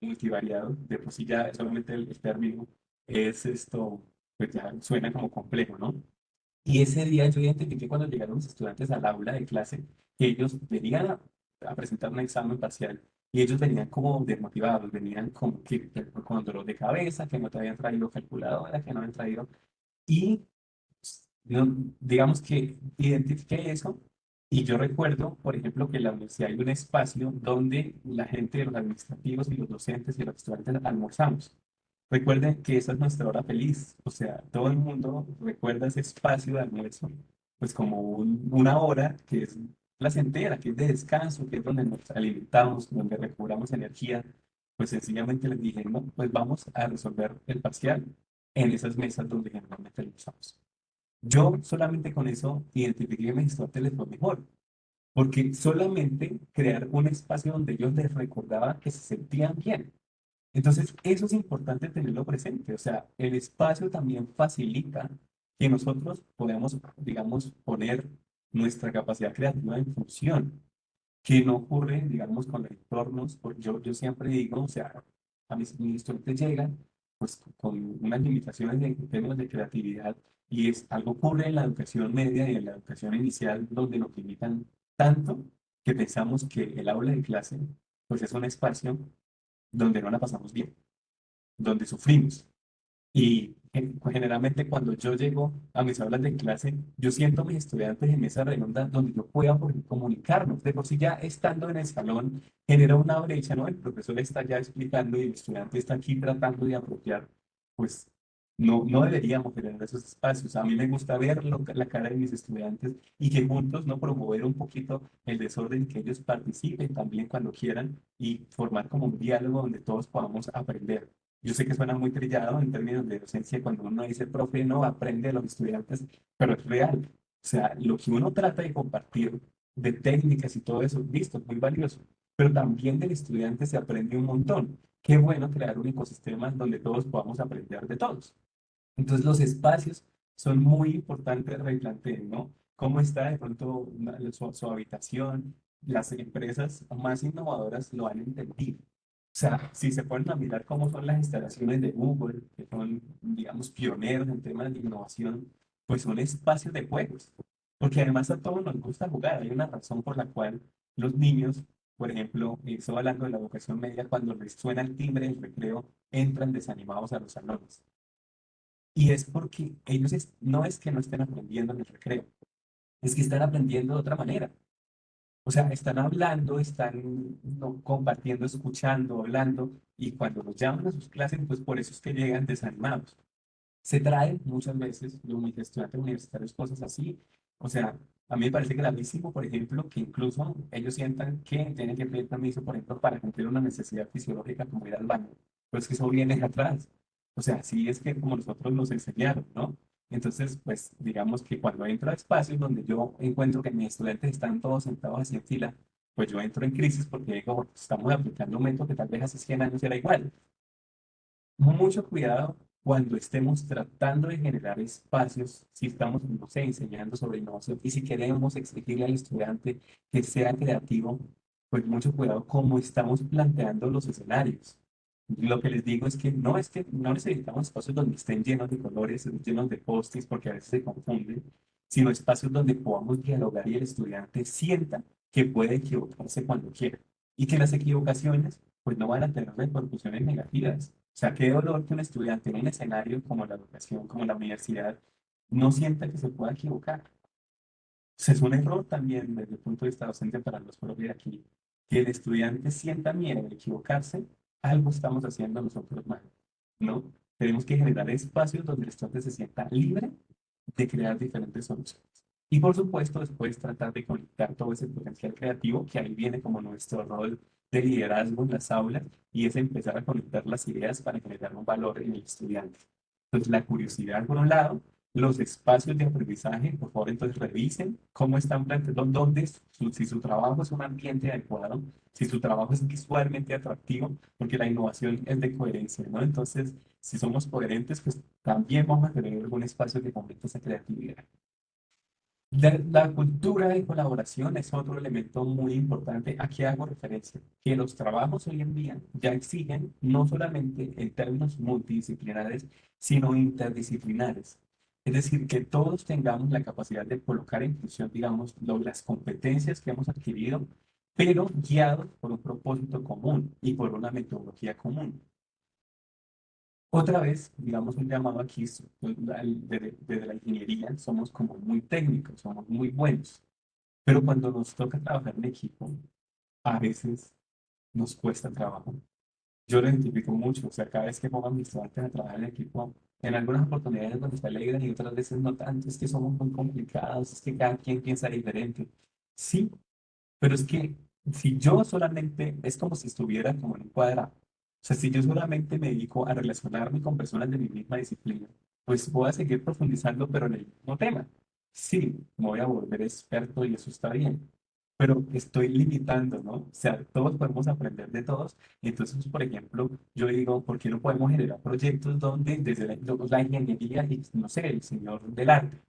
multivariado, de por sí ya solamente el término es esto, pues ya suena como complejo, ¿no? Y ese día yo identifiqué cuando llegaron los estudiantes al aula de clase que ellos venían a presentar un examen parcial y ellos venían como desmotivados, venían como que con dolor de cabeza, que no te habían traído calculadora, que no habían traído. Y no, digamos que identifiqué eso y yo recuerdo, por ejemplo, que en la universidad hay un espacio donde la gente de los administrativos y los docentes y los estudiantes almorzamos. Recuerden que esa es nuestra hora feliz, o sea, todo el mundo recuerda ese espacio de almuerzo, pues como una hora que es placentera, que es de descanso, que es donde nos alimentamos, donde recobramos energía. Pues sencillamente les dije, no, pues vamos a resolver el parcial en esas mesas donde generalmente lo usamos. Yo solamente con eso identifiqué que mis estudiantes les fue mejor, porque solamente crear un espacio donde ellos les recordaba que se sentían bien. Entonces, eso es importante tenerlo presente. O sea, el espacio también facilita que nosotros podamos, digamos, poner nuestra capacidad creativa en función, que no ocurre, digamos, con los entornos. Porque yo siempre digo, o sea, mis estudiantes llegan pues con unas limitaciones en términos de creatividad y es algo ocurre en la educación media y en la educación inicial donde nos limitan tanto que pensamos que el aula de clase pues es un espacio donde no la pasamos bien, donde sufrimos. Y generalmente cuando yo llego a mis aulas de clase, yo siento a mis estudiantes en mesa redonda donde yo pueda comunicarnos. De por sí ya estando en el salón genera una brecha, ¿no? El profesor está ya explicando y el estudiante está aquí tratando de apropiar. Pues no deberíamos generar esos espacios. A mí me gusta ver la cara de mis estudiantes y que juntos no promover un poquito el desorden, que ellos participen también cuando quieran y formar como un diálogo donde todos podamos aprender. Yo sé que suena muy trillado en términos de docencia cuando uno dice, profe, no aprende a los estudiantes, pero es real. O sea, lo que uno trata de compartir de técnicas y todo eso, listo, es muy valioso, pero también del estudiante se aprende un montón. Qué bueno crear un ecosistema donde todos podamos aprender de todos. Entonces, los espacios son muy importantes, replanteen, ¿no? ¿Cómo está de pronto su habitación? Las empresas más innovadoras lo han entendido. O sea, si se ponen a mirar cómo son las instalaciones de Google, que son, digamos, pioneros en temas de innovación, pues son espacios de juegos. Porque además a todos nos gusta jugar. Hay una razón por la cual los niños, por ejemplo, estoy hablando de la educación media, cuando les suena el timbre del recreo, entran desanimados a los salones. Y es porque ellos no es que no estén aprendiendo en el recreo, es que están aprendiendo de otra manera. O sea, están hablando, están no, compartiendo, escuchando, hablando, y cuando los llaman a sus clases, pues por eso es que llegan desanimados. Se traen muchas veces los estudiantes universitarios cosas así. O sea, a mí me parece gravísimo, por ejemplo, que incluso ellos sientan que tienen que pedir permiso, por ejemplo, para cumplir una necesidad fisiológica como ir al baño. Pero es que eso viene atrás. O sea, sí es que como nosotros nos enseñaron, ¿no? Entonces, pues digamos que cuando entro a espacios donde yo encuentro que mis estudiantes están todos sentados así en fila, pues yo entro en crisis porque digo, estamos aplicando un método que tal vez hace 100 años era igual. Mucho cuidado cuando estemos tratando de generar espacios, si estamos, no sé, enseñando sobre innovación y si queremos exigirle al estudiante que sea creativo, pues mucho cuidado cómo estamos planteando los escenarios. Lo que les digo es que no necesitamos espacios donde estén llenos de colores, llenos de post porque a veces se confunden, sino espacios donde podamos dialogar y el estudiante sienta que puede equivocarse cuando quiera y que las equivocaciones pues no van a tener repercusiones negativas. O sea, qué dolor que un estudiante en un escenario como la educación, como la universidad, no sienta que se pueda equivocar. Es un error también desde el punto de vista docente para los profes de aquí, que el estudiante sienta miedo de equivocarse, algo estamos haciendo nosotros mal, ¿no? Tenemos que generar espacios donde el estudiante se sienta libre de crear diferentes soluciones. Y por supuesto, después tratar de conectar todo ese potencial creativo, que ahí viene como nuestro rol de liderazgo en las aulas, y es empezar a conectar las ideas para generar un valor en el estudiante. Entonces, la curiosidad por un lado, los espacios de aprendizaje, por favor, entonces revisen cómo están planteando, si su trabajo es un ambiente adecuado, si su trabajo es visualmente atractivo, porque la innovación es de coherencia, ¿no? Entonces, si somos coherentes, pues también vamos a tener algún espacio que fomente esa creatividad. La cultura de colaboración es otro elemento muy importante. Aquí hago referencia que los trabajos hoy en día ya exigen no solamente en términos multidisciplinares, sino interdisciplinares. Es decir, que todos tengamos la capacidad de colocar en función, digamos, las competencias que hemos adquirido, pero guiados por un propósito común y por una metodología común. Otra vez, digamos, un llamado aquí, pues, desde la ingeniería, somos como muy técnicos, somos muy buenos, pero cuando nos toca trabajar en equipo, a veces nos cuesta trabajo. Yo lo identifico mucho, o sea, cada vez que pongo a mis estudiantes a trabajar en equipo, en algunas oportunidades donde se alegran y otras veces no tanto, es que somos muy complicados, es que cada quien piensa diferente. Sí, pero es que si yo solamente, es como si estuviera como en un cuadrado. O sea, si yo solamente me dedico a relacionarme con personas de mi misma disciplina, pues voy a seguir profundizando, pero en el mismo tema. Sí, me voy a volver experto y eso está bien, pero estoy limitando, ¿no? O sea, todos podemos aprender de todos. Entonces, por ejemplo, yo digo, ¿por qué no podemos generar proyectos donde desde la ingeniería, y, no sé, el señor del arte?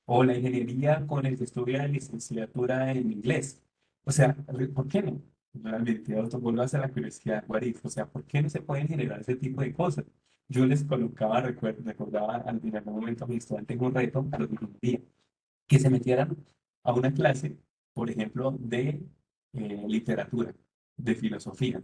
O la ingeniería con el que estudia la licenciatura en inglés. O sea, ¿por qué no? Realmente, vuelvo a hacer la curiosidad, what if? O sea, ¿por qué no se pueden generar ese tipo de cosas? Yo les colocaba, recordaba en algún momento a mis estudiantes un reto a los de ingeniería, que se metieran a una clase, por ejemplo, de literatura, de filosofía.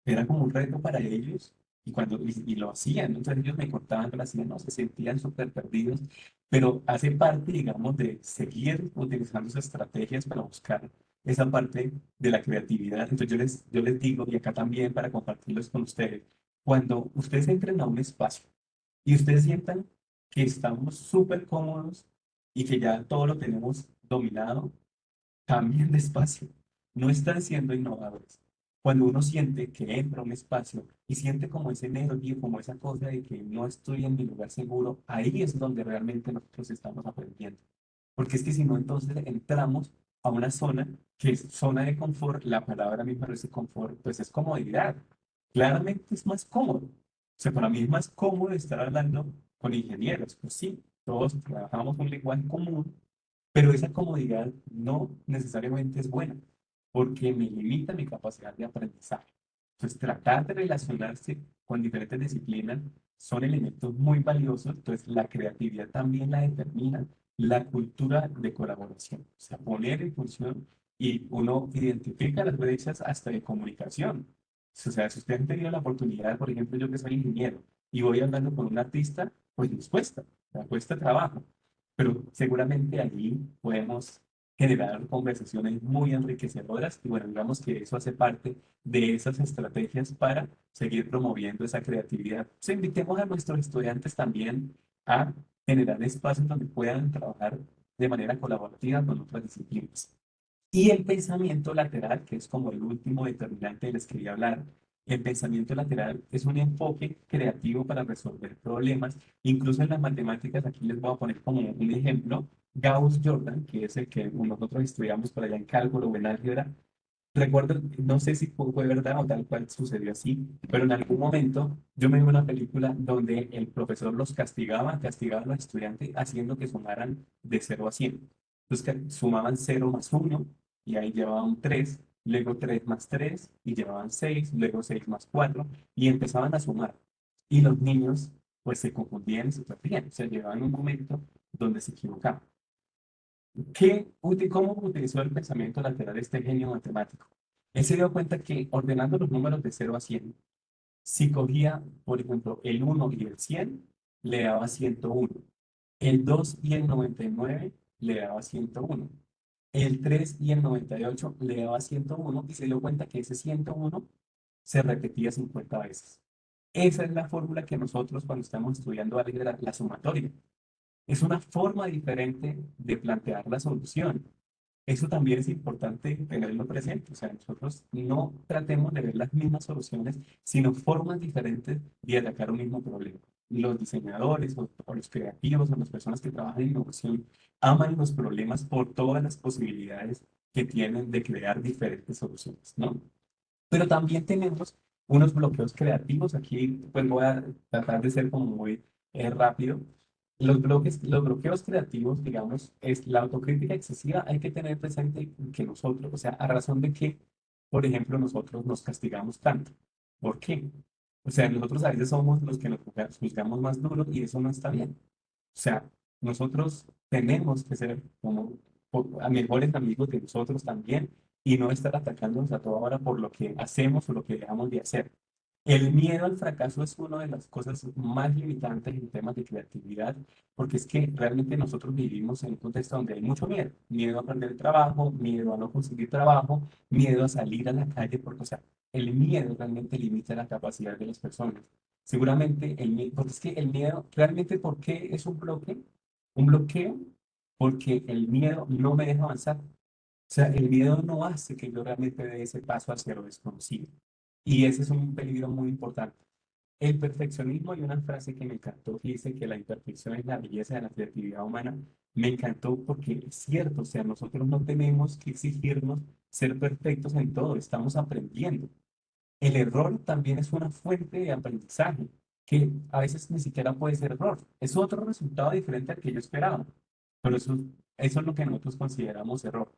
Era como un reto para ellos y lo hacían, ¿no? Entonces ellos me contaban que lo hacían, no, se sentían súper perdidos, pero hace parte, digamos, de seguir utilizando esas estrategias para buscar esa parte de la creatividad. Entonces yo les digo, y acá también para compartirlos con ustedes, cuando ustedes entren a un espacio y ustedes sientan que estamos súper cómodos y que ya todo lo tenemos dominado, cambien de espacio. No están siendo innovadores. Cuando uno siente que entra a un espacio y siente como ese nervio, como esa cosa de que no estoy en mi lugar seguro, ahí es donde realmente nosotros estamos aprendiendo. Porque es que si no, entonces entramos a una zona que es zona de confort. La palabra a mí me parece confort, pues es comodidad. Claramente es más cómodo. O sea, para mí es más cómodo estar hablando con ingenieros. Pues sí, todos trabajamos un lenguaje común, pero esa comodidad no necesariamente es buena, porque me limita mi capacidad de aprendizaje. Entonces, tratar de relacionarse con diferentes disciplinas son elementos muy valiosos. Entonces, la creatividad también la determina la cultura de colaboración. O sea, poner en función y uno identifica las brechas hasta de comunicación. O sea, si usted ha tenido la oportunidad, por ejemplo, yo que soy ingeniero y voy hablando con un artista, pues nos cuesta trabajo, pero seguramente allí podemos generar conversaciones muy enriquecedoras y bueno, digamos que eso hace parte de esas estrategias para seguir promoviendo esa creatividad. So, invitemos a nuestros estudiantes también a generar espacios donde puedan trabajar de manera colaborativa con otras disciplinas. Y el pensamiento lateral, que es como el último determinante del que les quería hablar, el pensamiento lateral es un enfoque creativo para resolver problemas. Incluso en las matemáticas, aquí les voy a poner como un ejemplo, Gauss-Jordan, que es el que nosotros estudiamos por allá en cálculo o en álgebra, recuerdo, no sé si fue verdad o tal cual sucedió así, pero en algún momento yo me vi una película donde el profesor los castigaba a los estudiantes haciendo que sumaran de 0 a 100. Entonces que sumaban 0 más 1 y ahí llevaban 3, luego 3 más 3 y llevaban 6, luego 6 más 4 y empezaban a sumar. Y los niños pues se confundían y se perdían, o sea, llegaban un momento donde se equivocaban. ¿Cómo utilizó el pensamiento lateral este genio matemático? Él se dio cuenta que ordenando los números de 0 a 100, si cogía, por ejemplo, el 1 y el 100, le daba 101. El 2 y el 99 le daba 101. El 3 y el 98 le daba 101 y se dio cuenta que ese 101 se repetía 50 veces. Esa es la fórmula que nosotros cuando estamos estudiando álgebra, la sumatoria. Es una forma diferente de plantear la solución. Eso también es importante tenerlo presente. O sea, nosotros no tratemos de ver las mismas soluciones, sino formas diferentes de atacar un mismo problema. Los diseñadores o los creativos o las personas que trabajan en innovación aman los problemas por todas las posibilidades que tienen de crear diferentes soluciones, ¿no? Pero también tenemos unos bloqueos creativos. Aquí pues voy a tratar de ser como muy rápido. Los bloqueos creativos, digamos, es la autocrítica excesiva. Hay que tener presente que nosotros, o sea, a razón de que, por ejemplo, nosotros nos castigamos tanto. ¿Por qué? O sea, nosotros a veces somos los que nos juzgamos más duro y eso no está bien. O sea, nosotros tenemos que ser como a mejores amigos de nosotros también y no estar atacándonos a toda hora por lo que hacemos o lo que dejamos de hacer. El miedo al fracaso es una de las cosas más limitantes en temas de creatividad, porque es que realmente nosotros vivimos en un contexto donde hay mucho miedo. Miedo a perder el trabajo, miedo a no conseguir trabajo, miedo a salir a la calle, porque, o sea, el miedo realmente limita la capacidad de las personas. Seguramente el miedo, porque es que el miedo, realmente, ¿por qué es un bloque? Un bloqueo, porque el miedo no me deja avanzar. O sea, el miedo no hace que yo realmente dé ese paso hacia lo desconocido. Y ese es un peligro muy importante. El perfeccionismo, hay una frase que me encantó que dice que la imperfección es la belleza de la creatividad humana. Me encantó porque es cierto, o sea, nosotros no tenemos que exigirnos ser perfectos en todo, estamos aprendiendo. El error también es una fuente de aprendizaje, que a veces ni siquiera puede ser error. Es otro resultado diferente al que yo esperaba. Pero eso es lo que nosotros consideramos error.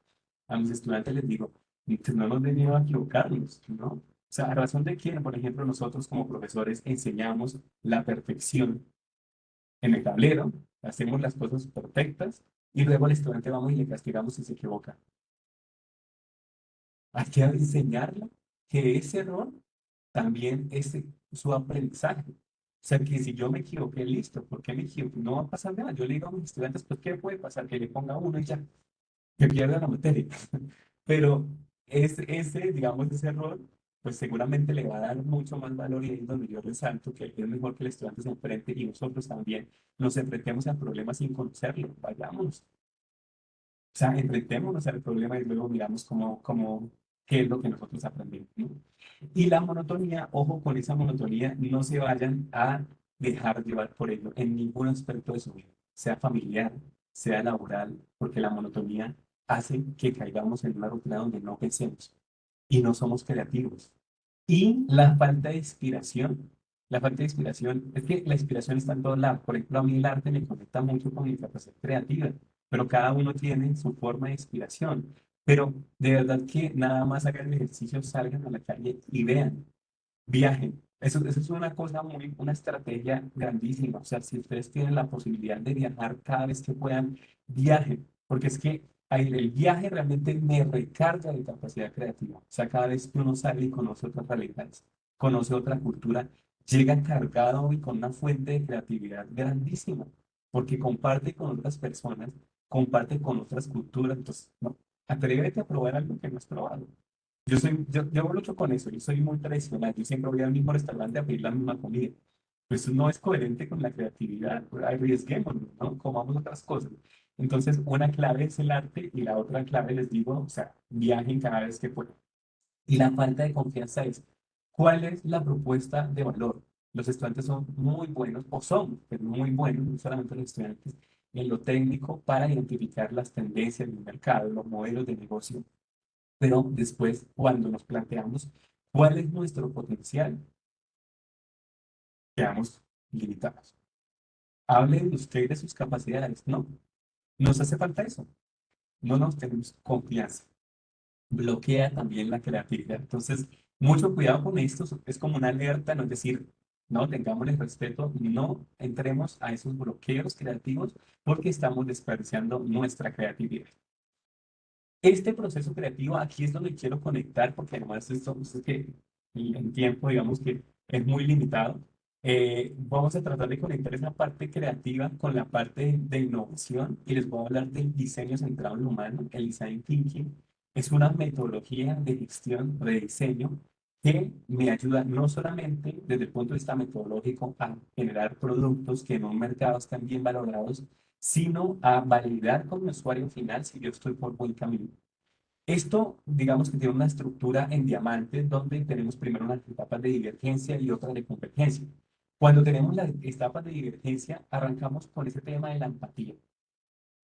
A mis estudiantes les digo, "Pues no nos dé miedo a equivocarnos, ¿no? O sea, a razón de que, por ejemplo, nosotros como profesores enseñamos la perfección en el tablero, hacemos las cosas perfectas y luego al estudiante vamos y le castigamos si se equivoca. Hay que enseñarle que ese error también es su aprendizaje. O sea, que si yo me equivoqué, listo, ¿por qué me equivoqué? No va a pasar nada. Yo le digo a mis estudiantes, pues, ¿qué puede pasar? Que le ponga uno y ya, que pierda la materia. Pero digamos, ese error, pues seguramente le va a dar mucho más valor y ahí es donde yo resalto que es mejor que el estudiante se enfrente y nosotros también nos enfrentemos al problema sin conocerlo. Vayamos. O sea, enfrentémonos al problema y luego miramos qué es lo que nosotros aprendemos, ¿no? Y la monotonía, ojo con esa monotonía, no se vayan a dejar llevar por ello en ningún aspecto de su vida, sea familiar, sea laboral, porque la monotonía hace que caigamos en una rutina donde no pensemos y no somos creativos. Y la falta de inspiración, es que la inspiración está en todos lados. Por ejemplo, a mí el arte me conecta mucho con mi capacidad creativa, pero cada uno tiene su forma de inspiración. Pero de verdad que nada más hagan el ejercicio, salgan a la calle y vean, viajen. Eso es una cosa una estrategia grandísima. O sea, si ustedes tienen la posibilidad de viajar cada vez que puedan, viajen. Porque es que el viaje realmente me recarga de capacidad creativa. O sea, cada vez que uno sale y conoce otras realidades, conoce otra cultura, llega cargado y con una fuente de creatividad grandísima. Porque comparte con otras personas, comparte con otras culturas. Entonces, no, atrévete a probar algo que no has probado. Yo lucho con eso, yo soy muy tradicional, yo siempre voy al mismo restaurante a pedir la misma comida. Pues eso no es coherente con la creatividad, pues, arriesguémonos, ¿no? Comamos otras cosas. Entonces, una clave es el arte y la otra clave, les digo, o sea, viajen cada vez que puedan. Y la falta de confianza es, ¿cuál es la propuesta de valor? Los estudiantes son muy buenos, o son pues, muy buenos, no solamente los estudiantes, en lo técnico para identificar las tendencias del mercado, los modelos de negocio, Pero después, cuando nos planteamos cuál es nuestro potencial, quedamos limitados. Hablen usted de sus capacidades. No, nos hace falta eso. No nos tenemos confianza. Bloquea también la creatividad. Entonces, mucho cuidado con esto. Es como una alerta, no es decir, no tengámosle respeto, no entremos a esos bloqueos creativos porque estamos desperdiciando nuestra creatividad. Este proceso creativo, aquí es donde quiero conectar, porque además esto es que el tiempo, digamos que es muy limitado. Vamos a tratar de conectar esa parte creativa con la parte de innovación y les voy a hablar del diseño centrado en lo humano. El design thinking es una metodología de gestión, de diseño, que me ayuda no solamente desde el punto de vista metodológico a generar productos que en un mercado están bien valorados, sino a validar con mi usuario final si yo estoy por buen camino. Esto, digamos que tiene una estructura en diamantes donde tenemos primero unas etapas de divergencia y otras de convergencia. Cuando tenemos las etapas de divergencia, arrancamos con ese tema de la empatía.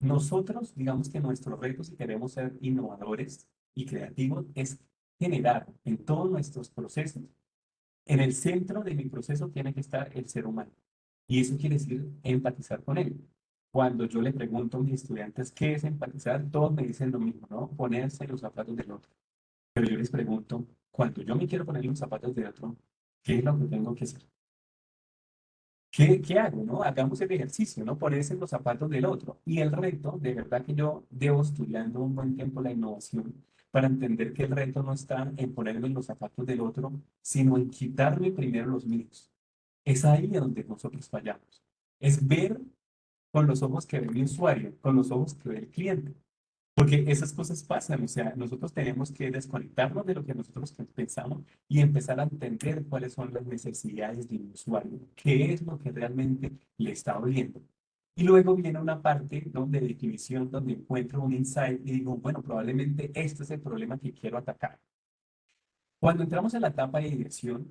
Nosotros, digamos que nuestro reto, si queremos ser innovadores y creativos, es generar en todos nuestros procesos, en el centro de mi proceso tiene que estar el ser humano. Y eso quiere decir empatizar con él. Cuando yo le pregunto a mis estudiantes qué es empatizar, todos me dicen lo mismo, ¿no? Ponerse en los zapatos del otro. Pero yo les pregunto, cuando yo me quiero poner en los zapatos de otro, ¿qué es lo que tengo que hacer? ¿Qué hago, no? Hagamos el ejercicio, ¿no? Ponerse en los zapatos del otro. Y el reto, de verdad que yo debo estudiando un buen tiempo la innovación para entender que el reto no está en ponerme en los zapatos del otro, sino en quitarme primero los míos. Es ahí donde nosotros fallamos. Es ver con los ojos que ve mi usuario, con los ojos que ve el cliente. Porque esas cosas pasan, o sea, nosotros tenemos que desconectarnos de lo que nosotros pensamos y empezar a entender cuáles son las necesidades del usuario, qué es lo que realmente le está doliendo. Y luego viene una parte, ¿no?, de definición donde encuentro un insight y digo, bueno, probablemente este es el problema que quiero atacar. Cuando entramos en la etapa de dirección,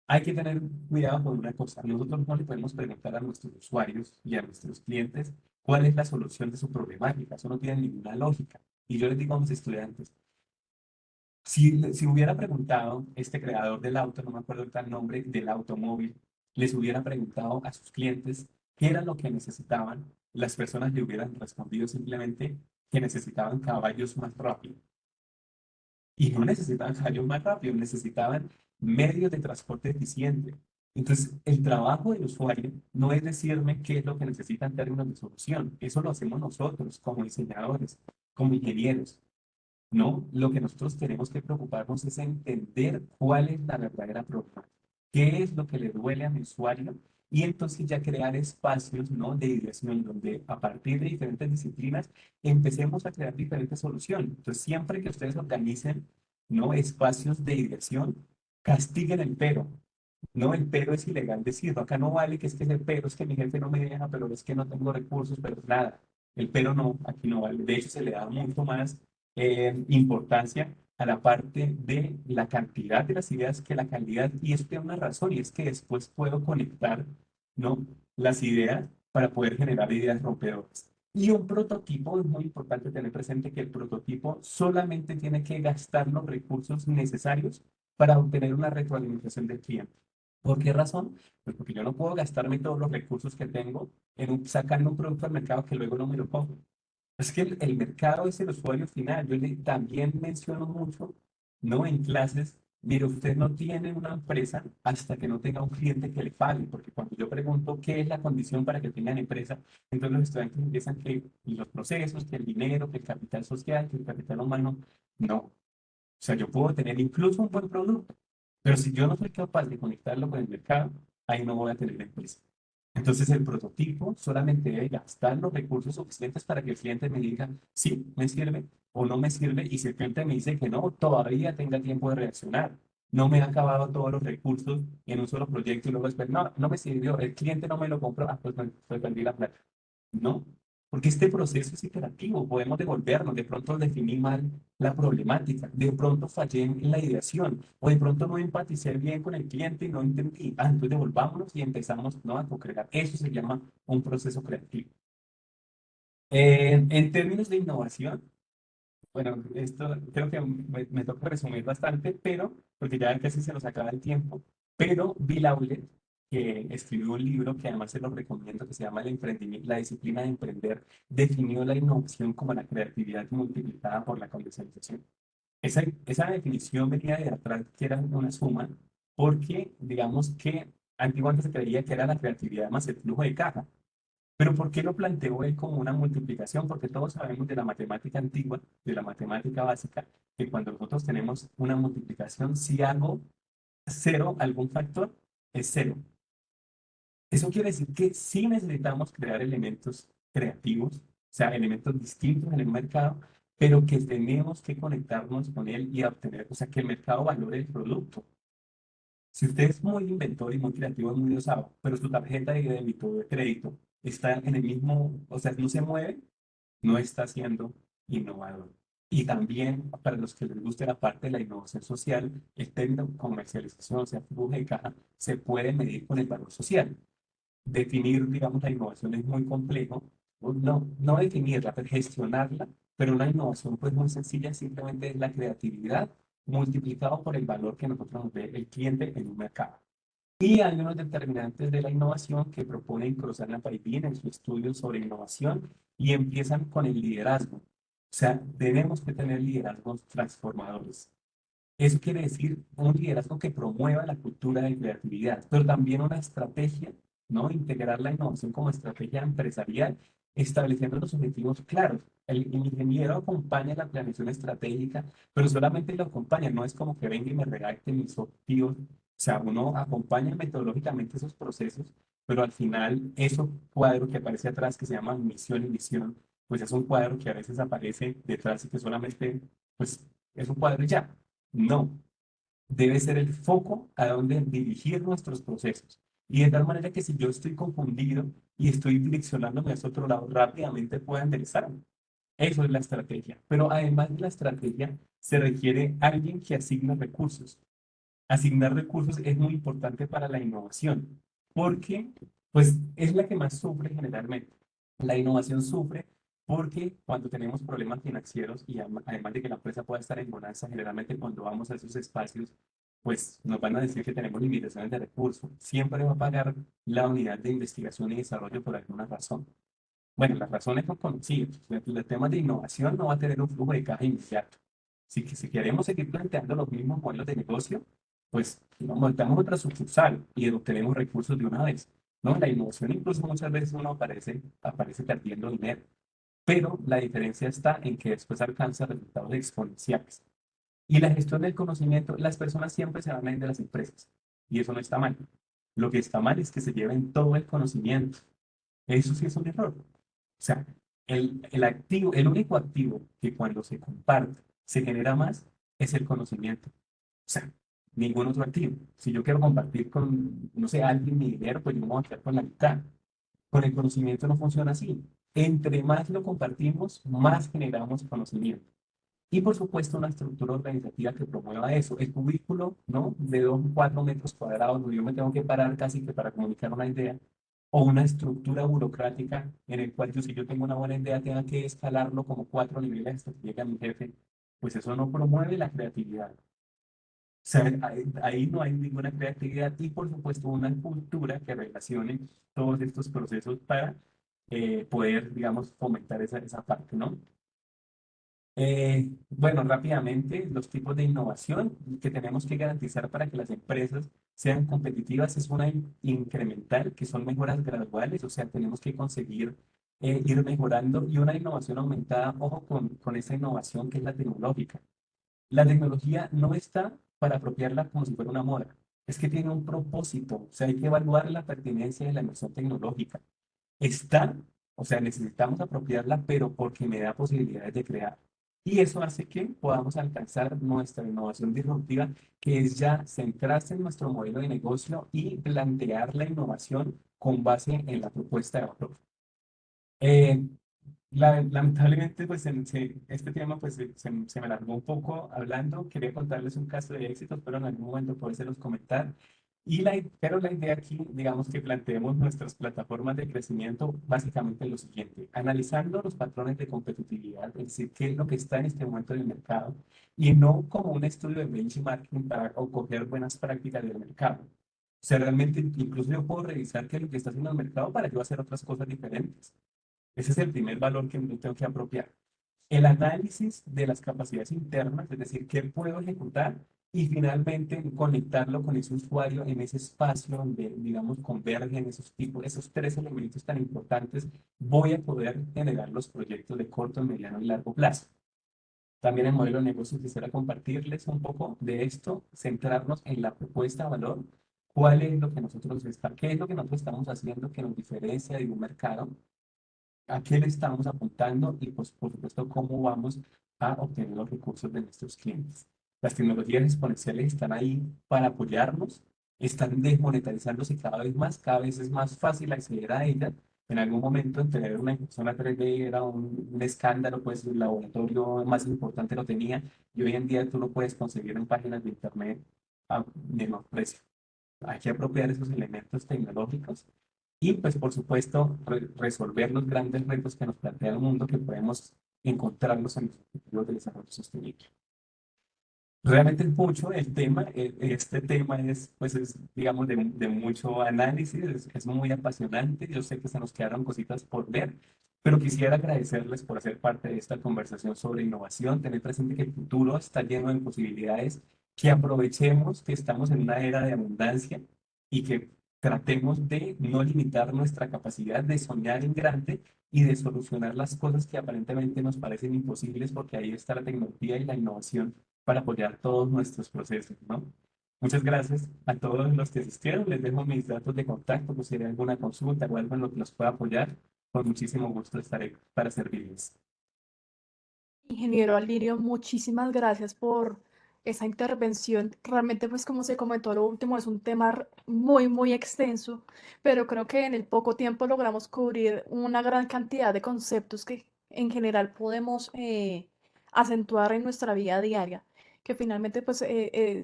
hay que tener cuidado con una cosa. Nosotros no le podemos preguntar a nuestros usuarios y a nuestros clientes cuál es la solución de su problemática. Eso no tiene ninguna lógica. Y yo les digo a mis estudiantes, si hubiera preguntado este creador del auto, no me acuerdo ahorita el nombre, del automóvil, les hubiera preguntado a sus clientes qué era lo que necesitaban, las personas le hubieran respondido simplemente que necesitaban caballos más rápidos. Y no necesitaban caballos más rápidos, necesitaban medios de transporte eficiente. Entonces, el trabajo del usuario no es decirme qué es lo que necesita en términos de solución. Eso lo hacemos nosotros como diseñadores, como ingenieros. No, lo que nosotros tenemos que preocuparnos es entender cuál es la verdadera problemática, qué es lo que le duele a mi usuario y entonces ya crear espacios, ¿no?, de ideación donde a partir de diferentes disciplinas empecemos a crear diferentes soluciones. Entonces, siempre que ustedes organicen, ¿no?, espacios de ideación, castiguen el pero. No, el pero es ilegal decirlo. Acá no vale que es que el pero es que mi jefe no me deja, pero es que no tengo recursos, pero nada. El pero no, aquí no vale. De hecho, se le da mucho más importancia a la parte de la cantidad de las ideas que la calidad. Y eso tiene una razón, y es que después puedo conectar, ¿no?, las ideas para poder generar ideas rompedoras. Y un prototipo, es muy importante tener presente que el prototipo solamente tiene que gastar los recursos necesarios para obtener una retroalimentación del cliente. ¿Por qué razón? Pues porque yo no puedo gastarme todos los recursos que tengo sacando un producto al mercado que luego no me lo compro. Es que el mercado es el usuario final. También menciono mucho, ¿no?, en clases, mire, usted no tiene una empresa hasta que no tenga un cliente que le pague, porque cuando yo pregunto qué es la condición para que tengan empresa, entonces los estudiantes empiezan que los procesos, que el dinero, que el capital social, que el capital humano, no. O sea, yo puedo tener incluso un buen producto, pero si yo no soy capaz de conectarlo con el mercado, ahí no voy a tener empresa. Entonces el prototipo solamente debe gastar los recursos suficientes para que el cliente me diga, sí, me sirve o no me sirve. Y si el cliente me dice que no, todavía tenga tiempo de reaccionar. No me ha acabado todos los recursos en un solo proyecto y luego después, no, no me sirvió, el cliente no me lo compró, pues, pues perdí la plata. No, porque este proceso es iterativo, podemos devolvernos, de pronto definí mal la problemática, de pronto fallé en la ideación, o de pronto no empaticé bien con el cliente y no entendí. Entonces devolvámonos y empezamos, ¿no?, a co-crear. Eso se llama un proceso creativo. En términos de innovación, Bueno, esto creo que me toca resumir bastante, pero, porque ya casi se nos acaba el tiempo, pero Bill Aulet, que escribió un libro que además se lo recomiendo, que se llama El emprendimiento, la disciplina de emprender, definió la innovación como la creatividad multiplicada por la comercialización. Esa definición venía de atrás, que era una suma, porque digamos que antiguamente se creía que era la creatividad más el flujo de caja. Pero ¿por qué lo planteó él como una multiplicación? Porque todos sabemos de la matemática antigua, de la matemática básica, que cuando nosotros tenemos una multiplicación, si hago cero, algún factor, es cero. Eso quiere decir que sí necesitamos crear elementos creativos, o sea, elementos distintos en el mercado, pero que tenemos que conectarnos con él y obtener, o sea, que el mercado valore el producto. Si usted es muy inventor y muy creativo, es muy osado, pero su tarjeta de débito o de crédito está en el mismo, o sea, no se mueve, no está siendo innovador. Y también, para los que les guste la parte de la innovación social, el término comercialización, o sea, flujo de caja, se puede medir con el valor social. Definir, digamos, la innovación es muy complejo, no definirla, pero gestionarla, pero una innovación pues muy sencilla simplemente es la creatividad multiplicado por el valor que nosotros nos ve el cliente en un mercado. Y hay unos determinantes de la innovación que proponen Cruzana Paipín en su estudio sobre innovación y empiezan con el liderazgo. O sea, tenemos que tener liderazgos transformadores. Eso quiere decir un liderazgo que promueva la cultura de creatividad, pero también una estrategia, ¿no? Integrar la innovación como estrategia empresarial, estableciendo los objetivos claros. El ingeniero acompaña la planeación estratégica, pero solamente lo acompaña, no es como que venga y me redacte mis objetivos. O sea, uno acompaña metodológicamente esos procesos, pero al final, eso cuadro que aparece atrás, que se llama misión y visión, pues es un cuadro que a veces aparece detrás y que solamente, pues, es un cuadro y ya. No, debe ser el foco a donde dirigir nuestros procesos. Y de tal manera que si yo estoy confundido y estoy direccionándome hacia otro lado, rápidamente pueda enderezarme. Eso es la estrategia. Pero además de la estrategia, se requiere alguien que asigne recursos. Asignar recursos es muy importante para la innovación, porque pues es la que más sufre generalmente. La innovación sufre porque cuando tenemos problemas financieros y además de que la empresa pueda estar en bonanza, generalmente cuando vamos a esos espacios, pues nos van a decir que tenemos limitaciones de recursos. Siempre va a pagar la unidad de investigación y desarrollo por alguna razón. Bueno, las razones son conocidas. El tema de innovación no va a tener un flujo de caja inmediato. Si queremos seguir planteando los mismos modelos de negocio, pues montamos otra sucursal y obtenemos recursos de una vez. ¿No? La innovación incluso muchas veces uno aparece perdiendo dinero, pero la diferencia está en que después alcanza resultados exponenciales. Y la gestión del conocimiento, las personas siempre se van a ir de las empresas y eso no está mal. Lo que está mal es que se lleven todo el conocimiento. Eso sí es un error. O sea, el activo, el único activo que cuando se comparte se genera más es el conocimiento. O sea, ningún otro activo. Si yo quiero compartir con, no sé, alguien mi dinero, pues yo me voy a quedar con la mitad. Con el conocimiento no funciona así. Entre más lo compartimos, más generamos conocimiento. Y por supuesto, una estructura organizativa que promueva eso. El cubículo, ¿no? De 2 o 4 metros cuadrados, donde yo me tengo que parar casi que para comunicar una idea, o una estructura burocrática en el cual yo, si yo tengo una buena idea, tenga que escalarlo como 4 niveles hasta que llegue a mi jefe, pues eso no promueve la creatividad. O sea, ahí no hay ninguna creatividad y por supuesto una cultura que relacione todos estos procesos para poder, digamos, fomentar esa parte, ¿no? Bueno, rápidamente, los tipos de innovación que tenemos que garantizar para que las empresas sean competitivas es una incremental, que son mejoras graduales, o sea, tenemos que conseguir ir mejorando y una innovación aumentada, ojo con esa innovación que es la tecnológica. La tecnología no está para apropiarla como si fuera una moda, es que tiene un propósito, o sea, hay que evaluar la pertinencia de la inversión tecnológica. Está, o sea, necesitamos apropiarla, pero porque me da posibilidades de crear. Y eso hace que podamos alcanzar nuestra innovación disruptiva, que es ya centrarse en nuestro modelo de negocio y plantear la innovación con base en la propuesta de valor. Eh, lamentablemente, pues este tema pues, se me alargó un poco hablando. Quería contarles un caso de éxito, pero en algún momento podérselos comentar. Pero la idea aquí, digamos que planteemos nuestras plataformas de crecimiento básicamente es lo siguiente, analizando los patrones de competitividad, es decir, qué es lo que está en este momento en el mercado, y no como un estudio de benchmarking para o coger buenas prácticas del mercado. O sea, realmente incluso yo puedo revisar qué es lo que está haciendo el mercado para yo hacer otras cosas diferentes. Ese es el primer valor que me tengo que apropiar. El análisis de las capacidades internas, es decir, qué puedo ejecutar y finalmente conectarlo con ese usuario en ese espacio donde, digamos, convergen esos tipos, esos tres elementos tan importantes, voy a poder generar los proyectos de corto, mediano y largo plazo. También el modelo de negocio quisiera compartirles un poco de esto, centrarnos en la propuesta de valor, cuál es lo que qué es lo que nosotros estamos haciendo que nos diferencia de un mercado, a qué le estamos apuntando y, pues, por supuesto, cómo vamos a obtener los recursos de nuestros clientes. Las tecnologías exponenciales están ahí para apoyarnos, están desmonetarizándose cada vez es más fácil acceder a ellas. En algún momento, en tener una impresora 3D era un escándalo, pues el laboratorio más importante lo tenía y hoy en día tú lo puedes conseguir en páginas de internet a menor precio. Hay que apropiar esos elementos tecnológicos y, pues, por supuesto, resolver los grandes retos que nos plantea el mundo que podemos encontrarnos en los objetivos de desarrollo sostenible. Realmente es mucho el tema, este tema es, pues, es, digamos, de mucho análisis, es muy apasionante, yo sé que se nos quedaron cositas por ver, pero quisiera agradecerles por hacer parte de esta conversación sobre innovación, tener presente que el futuro está lleno de posibilidades, que aprovechemos que estamos en una era de abundancia y que tratemos de no limitar nuestra capacidad de soñar en grande y de solucionar las cosas que aparentemente nos parecen imposibles, porque ahí está la tecnología y la innovación para apoyar todos nuestros procesos, ¿no? Muchas gracias a todos los que asistieron. Les dejo mis datos de contacto, pues si hay alguna consulta o algo en lo que los pueda apoyar, con muchísimo gusto estaré para servirles. Ingeniero Alirio, muchísimas gracias por esa intervención. Realmente, pues como se comentó lo último, es un tema muy, muy extenso, pero creo que en el poco tiempo logramos cubrir una gran cantidad de conceptos que en general podemos acentuar en nuestra vida diaria, que finalmente pues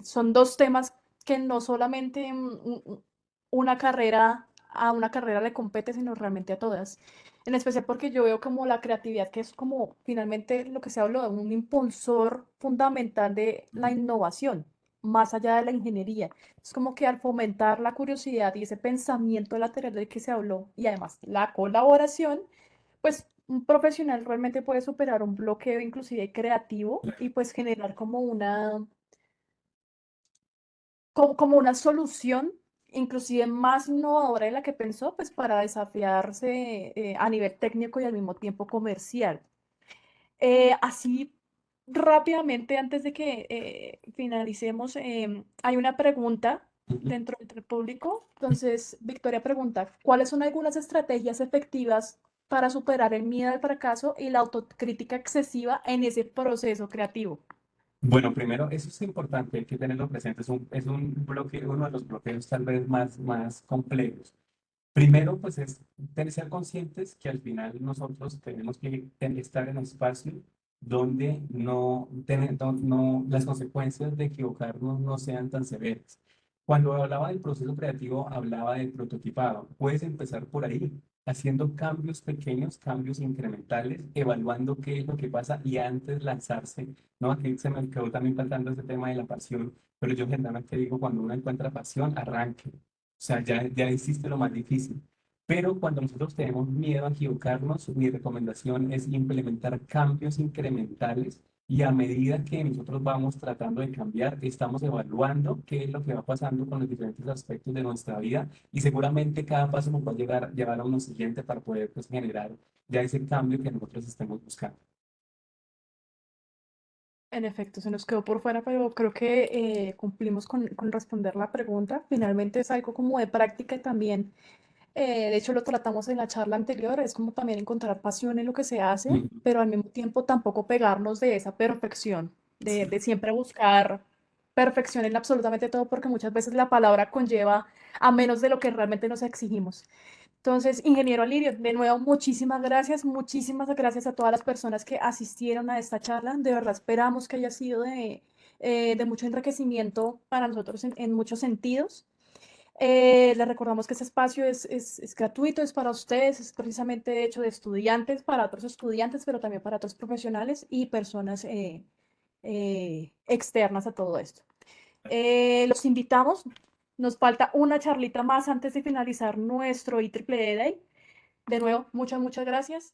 son dos temas que no solamente a una carrera le compete, sino realmente a todas. En especial porque yo veo como la creatividad, que es como finalmente lo que se habló de un impulsor fundamental de la innovación, más allá de la ingeniería. Es como que al fomentar la curiosidad y ese pensamiento lateral del que se habló, y además la colaboración, pues un profesional realmente puede superar un bloqueo inclusive creativo y pues generar como una solución inclusive más innovadora de la que pensó, pues para desafiarse a nivel técnico y al mismo tiempo comercial. Así rápidamente, antes de que finalicemos, hay una pregunta dentro del público. Entonces, Victoria pregunta, ¿cuáles son algunas estrategias efectivas para superar el miedo al fracaso y la autocrítica excesiva en ese proceso creativo? Bueno, primero, eso es importante, hay que tenerlo presente, es un bloqueo, uno de los bloqueos tal vez más complejos. Primero, pues es ser conscientes que al final nosotros tenemos que estar en un espacio donde las consecuencias de equivocarnos no sean tan severas. Cuando hablaba del proceso creativo, hablaba del prototipado. Puedes empezar por ahí, haciendo cambios pequeños, cambios incrementales, evaluando qué es lo que pasa y antes lanzarse, ¿no? Aquí se me quedó también faltando ese tema de la pasión, pero yo generalmente digo, cuando uno encuentra pasión, arranque. O sea, ya hiciste lo más difícil. Pero cuando nosotros tenemos miedo a equivocarnos, mi recomendación es implementar cambios incrementales y a medida que nosotros vamos tratando de cambiar, estamos evaluando qué es lo que va pasando con los diferentes aspectos de nuestra vida y seguramente cada paso nos va a llevar a uno siguiente para poder, pues, generar ya ese cambio que nosotros estemos buscando. En efecto, se nos quedó por fuera, pero creo que cumplimos con responder la pregunta. Finalmente es algo como de práctica y también de hecho, lo tratamos en la charla anterior, es como también encontrar pasión en lo que se hace, Ujú. pero al mismo tiempo tampoco pegarnos de esa perfección, Sí. de siempre buscar perfección en absolutamente todo, porque muchas veces la palabra conlleva a menos de lo que realmente nos exigimos. Entonces, ingeniero Alirio, de nuevo, muchísimas gracias a todas las personas que asistieron a esta charla. De verdad, esperamos que haya sido de mucho enriquecimiento para nosotros en muchos sentidos. Les recordamos que ese espacio es gratuito, es para ustedes, es precisamente hecho de estudiantes, para otros estudiantes, pero también para otros profesionales y personas externas a todo esto. Los invitamos. Nos falta una charlita más antes de finalizar nuestro IEEE Day. De nuevo, muchas gracias.